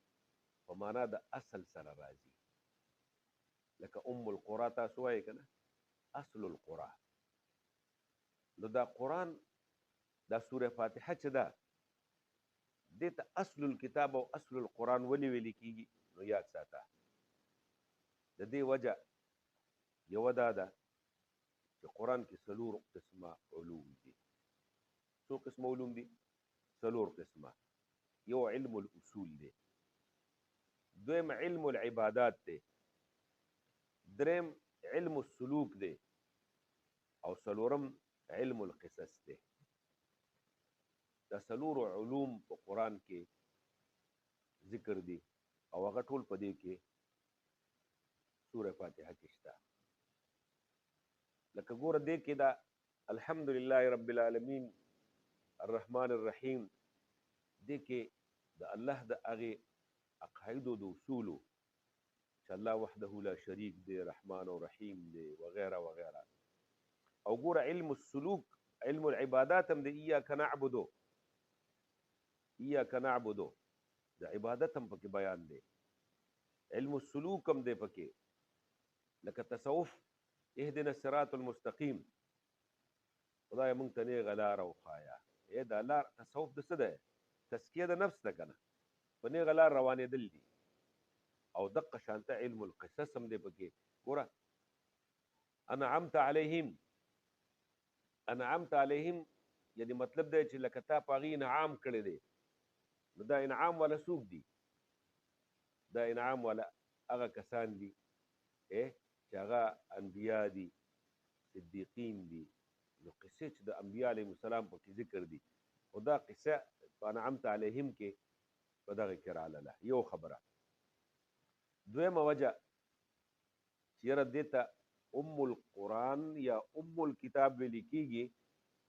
په معنا د اصل سره راځي لکه القرى تاسو وایئ که نه اصل القرى نو دا قرآن دا سوره فاتحه چې ده دې ته اصل الکتاب او اصل القرآن ولې ویل کېږي نو یاد ساته د دې وجه یوه دا ده چې قرآن کې 4 قسمه علوم دي څو قسمه علوم دي 4 قسمه یو علم الاصول دی دویم علم العبادات دی دریم علم السلوک دی او څلورم علم القصص دی دا 4 علوم په قرآن کې ذکر دي او هغه ټول په دې کې سوره فاتحه کې شته لکه ګوره دې کې دا الحمدلله رب العالمین الرحمن الرحیم دې کې د الله د هغې عقایدو د اصولو چې الله وحده لا شریک دی رحمان او رحیم دی وغیره وغیره او ګوره علم السلوک علم العبادات هم د ایاک نعبدو د عبادت هم پکې بیان دی. علم السلوک هم دی پکې، لکه تصوف اهدنا الصراط المستقیم، خدای مونږ ته نیغه لاره وښایه. دا لار تصوف د څه دی؟ تزکیه د نفس ده که نه، په نیغه لار روانېدل دي. او دقه شانته علم القصص هم دی پکې. ګوره انعمت علیهم یعنی مطلب دی چې لکه تا په هغې انعام کړی دی. نو دا انعام والا څوک دي؟ دا انعام والا هغه کسان دي چې هغه انبیا دي، صدیقین دي. نو قصې چې د انبیا علیهم السلام پکې ذکر دي، خو دا قصه په انعمت علیهم کې په دغه کې راغله. یو خبره. دویمه وجه چې یاره دې ته ام القرآن یا ام الکتاب ویل کېږي،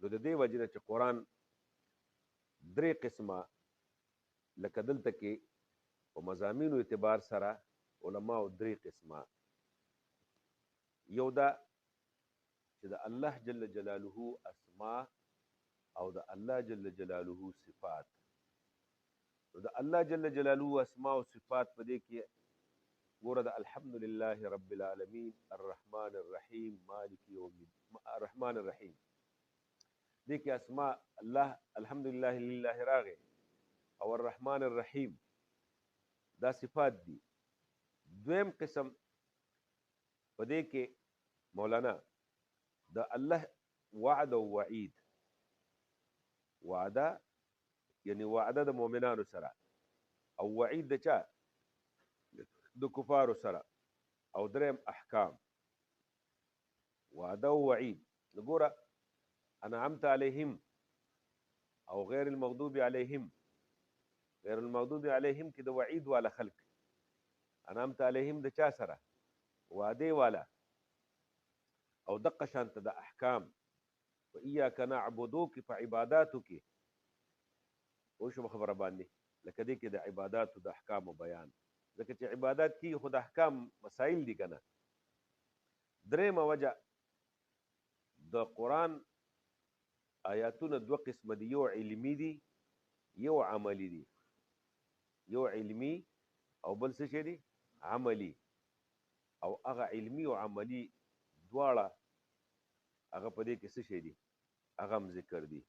نو د دې وجې نه چې قرآن درې قسمه لکه دلته کې په مضامینو اعتبار سره علماو درې قسمه. یو دا چې د الله جل جلاله اسماء او د الله جل جلاله صفات. نو د الله جل جلاله اسماء او صفات په دې کې ګوره د الحمدلله رب العالمین الرحمن الرحیم مالک یوم الرحمن الرحیم، دې کې اسماء الله الحمدلله لله راغې او الرحمن الرحیم دا صفات دي. دویم قسم په دې کې مولانا د الله وعد او وعید. وعده یعنی وعده د مؤمنانو سره، او وعید د چا؟ د کفارو سره. او دریم احکام. وعده او وعید. نګوره انعمت علیهم او غیر المغضوب علیهم. غیر المغضوب علیهم کې د وعید والا خلق، انعمت علیهم د چا سره؟ وعده والا. او دقه شانته د احکام و ایاک نعبدو کې په عباداتو کې پوه شو خبره باندې، لکه دې کې د عباداتو د احکامو بیان، ځکه چې عبادات کې خو د احکام مسائل دي که نه. درېیمه وجه د قرآن آیاتونه دوه قسمه دي، یو علمي دي یو عملی دي. یو علمي او بل څه شی دي؟ عملی. او هغه علمي او عملی دواړه هغه په دې کې څه شی دي؟ هغه هم ذکر دي.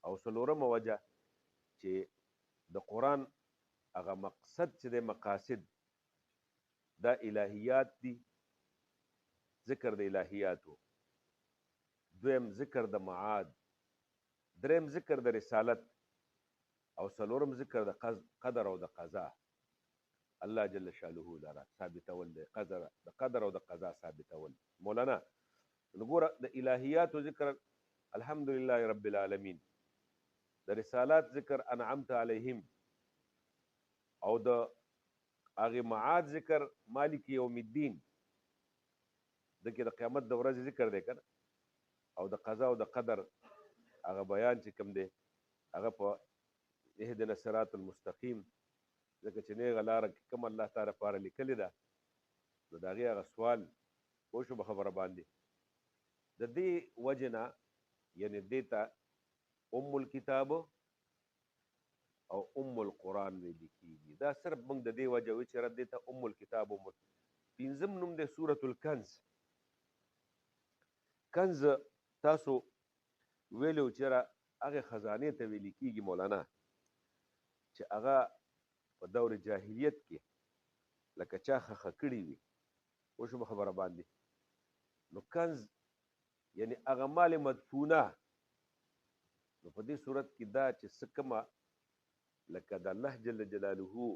او څلورمه وجه چې د قرآن هغه مقصد چې دی، مقاصد دا الهیات دي، ذکر د الهیاتو. دویم ذکر د معاد. دریم ذکر د رسالت. او څلورم ذکر د قدر او د قضا. الله جل شانه لره ثابتول دی، د قدر او د قضا ثابتول. مولانا نګوره د الهیاتو ذکر الحمدلله رب العالمین، د رسالات ذکر انعمت علیهم، او د هغې معاد ذکر مالک یوم الدین، دکې د قیامت د ورځې ذکر دی که نه. او د قضا او د قدر هغه بیان چې کوم دی هغه په اهدنا الصراط المستقیم، ځکه چې نیغه لاره کې کوم الله تعالی لپاره لیکلې ده، نو د هغې هغه سوال پوه شو په خبره باندې. د دې وجې نه یعنې دې ته ام الکتاب او ام القرآن ویل کېږي. دا صرف موږ د دې وجه وایو چې دې ته ام الکتاب. پنځم نوم دی سورة الکنز. کنز تاسو ویلو چې هغې خزانې ته ویل کېږي مولانا، چې هغه په دور جاهلیت کې لکه چا خخه کړي وي، پوه شو په خبره باندې. نو کنز یعنی هغه مال مدفونه. نو په دې صورت کې دا چې څه کومه لکه د الله جل جلاله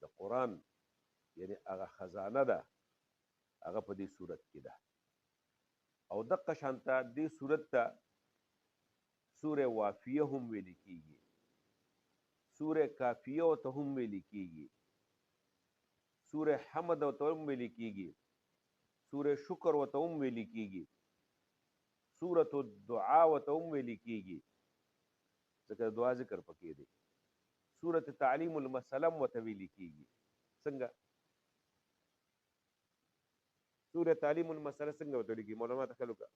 د قرآن یعنی هغه خزانه ده، هغه په دې صورت کې ده. او دقه شانته دې صورت ته سوره وافیه هم ویل کېږي، سوره کافیه ورته هم ویل کېږي، سوره حمد ورته هم ویل کېږي، سوره شکر ورته هم ویل کېږي، سورة الدعا ورته هم ویل کېږي، ځکه دعا ذکر پکې دی. سورة تعلیم المسلم ورته ویل کېږي. څنګه سورة تعلیم المسله څنګه ورته ویل کېږي؟ مولانا ته خلو کا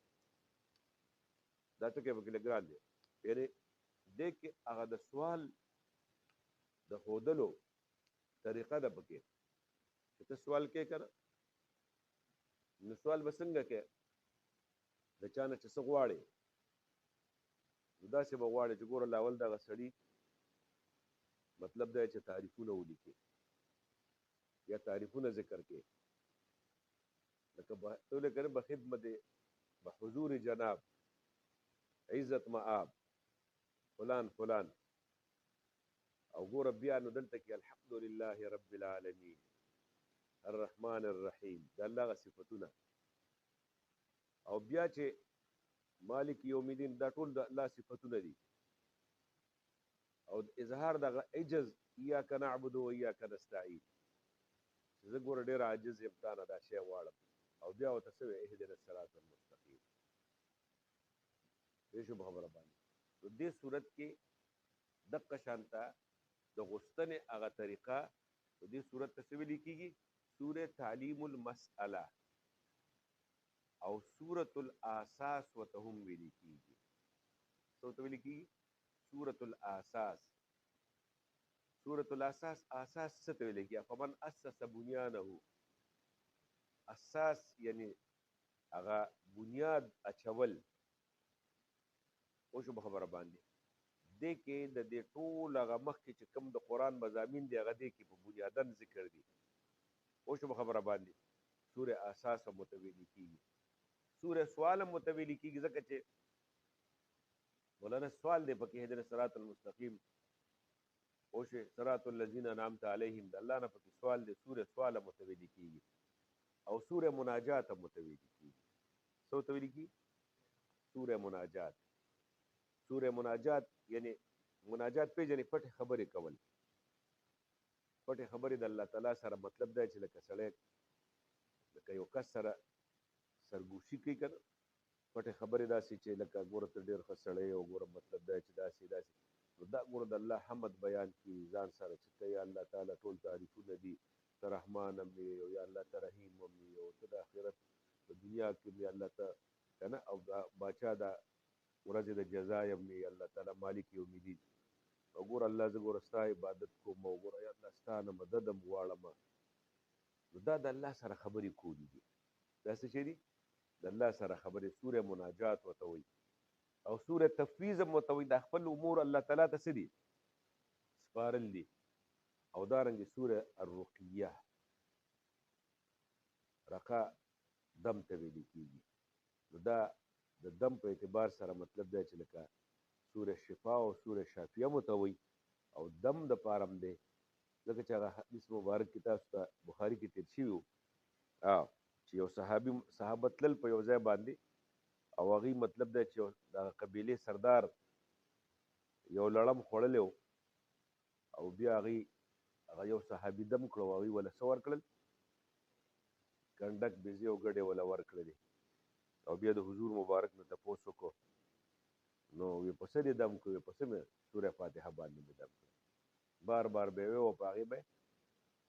دا ټکی پکې لږ ګران دی یعنې دې کې هغه د سوال د ښودلو طریقه ده پکې چې ته سوال کې که نه نو سوال به څنګه کې د چا نه چې څه غواړې نو داسې به غواړې چې ګوره لاول دغه سړي مطلب دا چې تعریفونه ولیکي یا تعریفونه ذکر کړي لکه ته ولیکه بخدمت بحضور جناب عزت مآب فلان فلان او ګوره بیا نو دلته کې الحمدلله رب العالمین الرحمن الرحیم د الله هغه صفتونه او بیا چې مالک یوم الدین دا ټول د الله صفتونه دي او اظهار دغه عجز ایاک نعبد و ایاک نستعین چې زه ګوره ډېر عاجز یم تا نه دا شی غواړم او بیا ورته څه وایي اهدنا الصراط المستقیم پوه شو په خبره باندې نو دې صورت کې دقه شانته د غوښتنې هغه طریقه په دې صورت ته څه ویل کېږي سوره تعلیم المسأله او سورة الاساس ورته هم ویل کېږي څه ورته ویل کېږي سورة الاساس سورة الاساس اساس څه ته ویل کېږي فمن اسس بنیانه اساس یعنی هغه بنیاد اچول او شو په خبره باندې دې کې د دې ټول هغه مخکې چې کوم د قرآن مضامین دی هغه دې کې په بنیادن ذکر دي او شو په خبره باندې سوره اساس هم متویل کېږي سوره سوال هم متویل کېږي ځکه چې مولانا سوال دی پکې اهدنا الصراط المستقیم او شو صراط الذین انعمت علیهم د الله نه پکې سوال دی سوره سوال هم متویل کېږي او سوره مناجات هم متویل کېږي څه متویل کېږي سوره مناجات سوره مناجات یعنی مناجات پیژنې پټې خبرې کول پټې خبرې د الله تعالی سره مطلب دی چې لکه سړی لکه یو کس سره سرګوشي کوي که نه پټې خبرې داسې چې لکه ګوره ته ډېر ښه سړی او ګوره مطلب دی چې داسې داسې نو دا ګوره د الله حمد بیان کړي ځان سره چې ته یا الله تعالی ټول تعریفونه دي ته رحمان هم یې او یا الله ته رحیم هم یې او ته د آخرت په دنیا کې هم یا الله ته که نه او دا باچا دا ورځې د جزا یم یې الله تعالی مالک یوم الدین او ګوره الله زه ګوره ستا عبادت کوم او ګوره یا الله ستا نه مدد هم غواړم نو دا د الله سره خبرې کولی دي دا څه شی دي د الله سره خبرې سوره مناجات ورته وایي او سوره تفویض هم ورته وایي دا خپل امور الله تعالی ته څه دي سپارل دي او دارنګې سوره الرقیه رقا دم ته ویل کېږي نو دا د دم په اعتبار سره مطلب دی چې لکه سوره شفا او سوره شافیه مو ته وایي او دم د پاره هم دی ځکه چې هغه حدیث مبارک کې تاسو ته بخاري کې تیر شوي وو چې یو صحابه تلل په یو ځای باندې او هغوی مطلب دی چې دغه قبیلې سردار یو لړم خوړلی و او بیا هغه یو صحابي دم کړو او هغوی وله څه ورکړل کنډک بیزې او ګډې وله ورکړلې او بیا د حضور مبارک نه تپوس وکړو نو وی په څه دې دم کړو په څه مې سوره فاتحه باندې مې دم کړو بار بار به یې ویل او په هغې به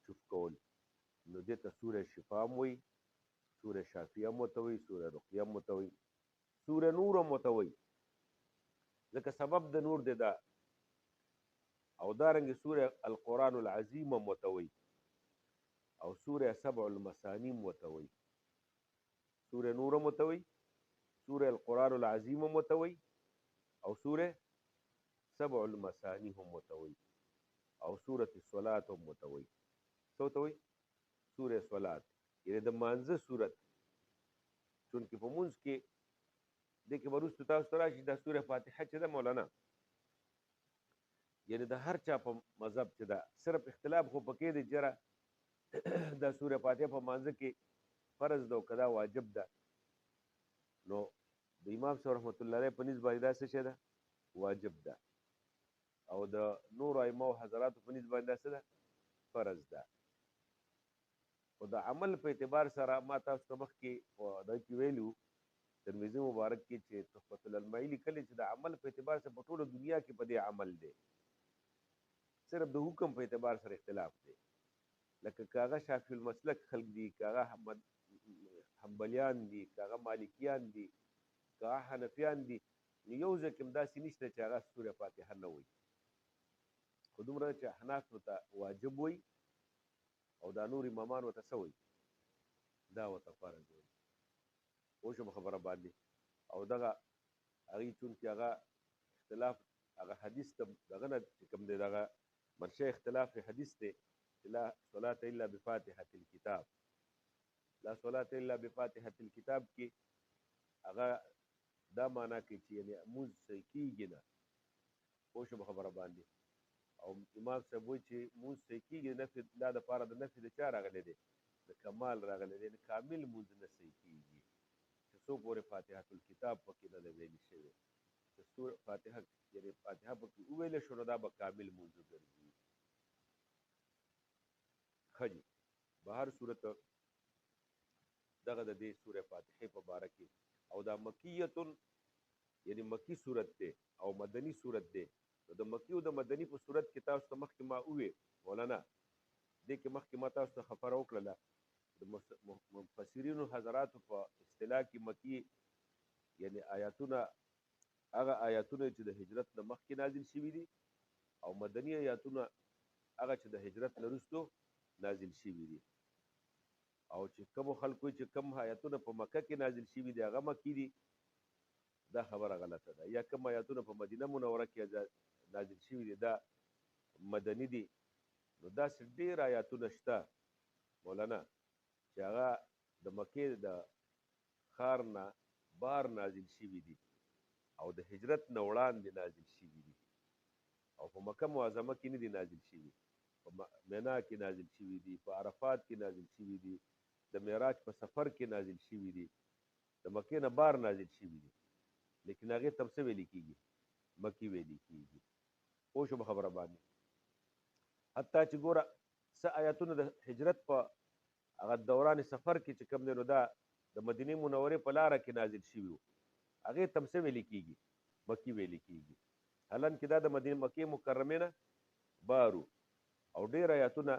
چوپ کول نو دې ته سوره شفا هم وایي سوره شافیه هم ورته وایي سوره رقیه هم ورته وایي سوره نور هم ورته وایي ځکه سبب د نور دی دا او دارنګې سوره القرآن العظیم هم ورته وایي او سوره سبع المثانی هم ورته وایي سوره نور هم ورته وایي سوره القرآن العظیم هم ورته وایي او سوره سبع المثانی هم ورته وایي او سوره الصلات هم ورته وایي څه ورته وایي سوره صلات یعنې د مانځه صورت چونکې په مونځ کې دې کې به وروستو تاسو ته راشي دا سوره فاتحه چې ده مولانا یعنې د هر چا په مذهب چې ده صرف اختلاف خو پکې دی چې دا سوره فاتحه په مانځه کې فرض ده او که دا واجب ده نو د امام صاحب رحمت الله علیه په نسبت باندې دا څه شی ده واجب ده او د نور ائمه او حضراتو په نسبت باندې دا څه ده فرض ده خو د عمل په اعتبار سره ما تاسو ته مخکې په دغه کې ویلي وو ترمذي مبارک کې چې تحفة العلماء لیکلي چې د عمل په اعتبار سره په ټوله دنیا کې په دې عمل دی صرف د حکم په اعتبار سره اختلاف دی لکه که هغه شافعي المسلک خلک دي که هغه حنبلیان دي که هغه مالکیان دي که هغه حنفیان دي یو ځای کې هم داسې نشته چې هغه سوره فاتحه نه وایي، خو دومره چې احنافو ته واجب وایي او دا نور امامان ورته څه وایي، دا ورته فرض وایي. پوه شوم خبره باندې. او دغه هغې چونکې هغه اختلاف هغه حدیث ته دغه نه چې کوم دی دغه منشأ اختلاف حدیث دی چې لا صلاة الا بفاتحة الکتاب، لا صلاة الا بفاتحة الکتاب کې هغه دا معنا کوي چې یعنې مونځ صحیح کېږي نه. پوه شوم خبره باندې. او امام صاحب وایي چې مونځ صحیح کېږي نفي دا دپاره د نفي د چا راغلی دی، د کمال راغلی دی، کامل مونځ نه صحیح کېږي چې څو پورې فاتحة الکتاب پکې نه ده ویلې شوې. چې سوره فاتحه یعنې فاتحه پکې وویلې شو نو دا به کامل مونځ ګرځي. ښه جي. به هر صورت دغه د دې سوره فاتحې په باره کې او دا مکیتون یعنې مکی صورت دی او مدني صورت دی. نو د مکی او د مدني په صورت کې تاسو ته مخکې ما ووې مولانا دې کې مخکې ما تاسو ته خبره وکړله د مفسرینو حضراتو په اصطلاح کې مکی یعنې آیاتونه هغه آیاتونه چې د هجرت نه مخکې نازل شوي دي او مدني آیاتونه هغه چې د هجرت نه وروستو نازل شوي دي. او چې کومو خلکو چې کوم آیاتونه په مکه کې نازل شوي دي هغه مکي دي، دا خبره غلطه ده. یا کوم آیاتونه په مدینه منوره کې نازل شوي دي دا مدني دي. نو داسې ډېر آیاتونه شته مولانا چې هغه د مکې د ښار نه بار نازل شوي دي او د هجرت نه وړاندې نازل شوي دي او په مکه معظمه کې نه دي نازل شوي، په مینا کې نازل شوي دي، په عرفات کې نازل شوي دي، د معراج په سفر کې نازل شوي دي، د مکې نه بار نازل شوي دي، لیکن هغې ته څه ویلې کېږي، مکي ویلې کېږي. پوه شوم خبره باندې. حتی چې ګوره څه آیاتونه د هجرت په هغه دوران سفر کې چې کوم دی نو دا د مدینې منورې په لاره کې نازل شوي وو، هغې ته څه ویلې کېږي، مکي ویلې کېږي. حالان کې دا د مکې مکرمې نه بارو او ډېر آیاتونه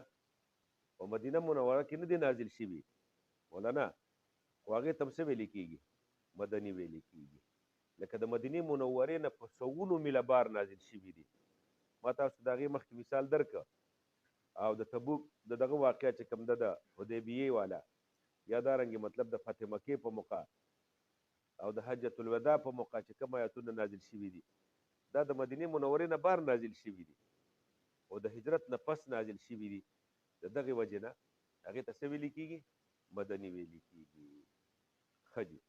په مدینه منوره کې نه دي نازل شوي مولانا، خو هغې ته څه ویلې کېږي، مدني ویلې کېږي. لکه د مدینې منورې نه په سوونو میله بار نازل شوي دي. ما تاسو د هغې مخکې مثال درکړه. او د تبوک د دغه واقعه چې کوم ده د حدیبیې والا یا دارنګې مطلب د فتح مکې په موقع او د حجة الوداع په موقع چې کوم آیاتونه نازل شوي دي دا د مدینې منورې نه بار نازل شوي دي او د هجرت نه پس نازل شوي دي. د دغې وجې نه هغې ته څه ویلې کېږي، مدني ویلې کېږي. ښه جي.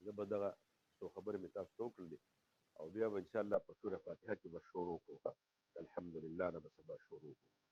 زه به دغه څو خبرې مې تاسو ته وکړلې او بیا به انشاءالله په سوره فاتحه کې به شروع کړو. الحمدلله نه به سبا شروع کړو.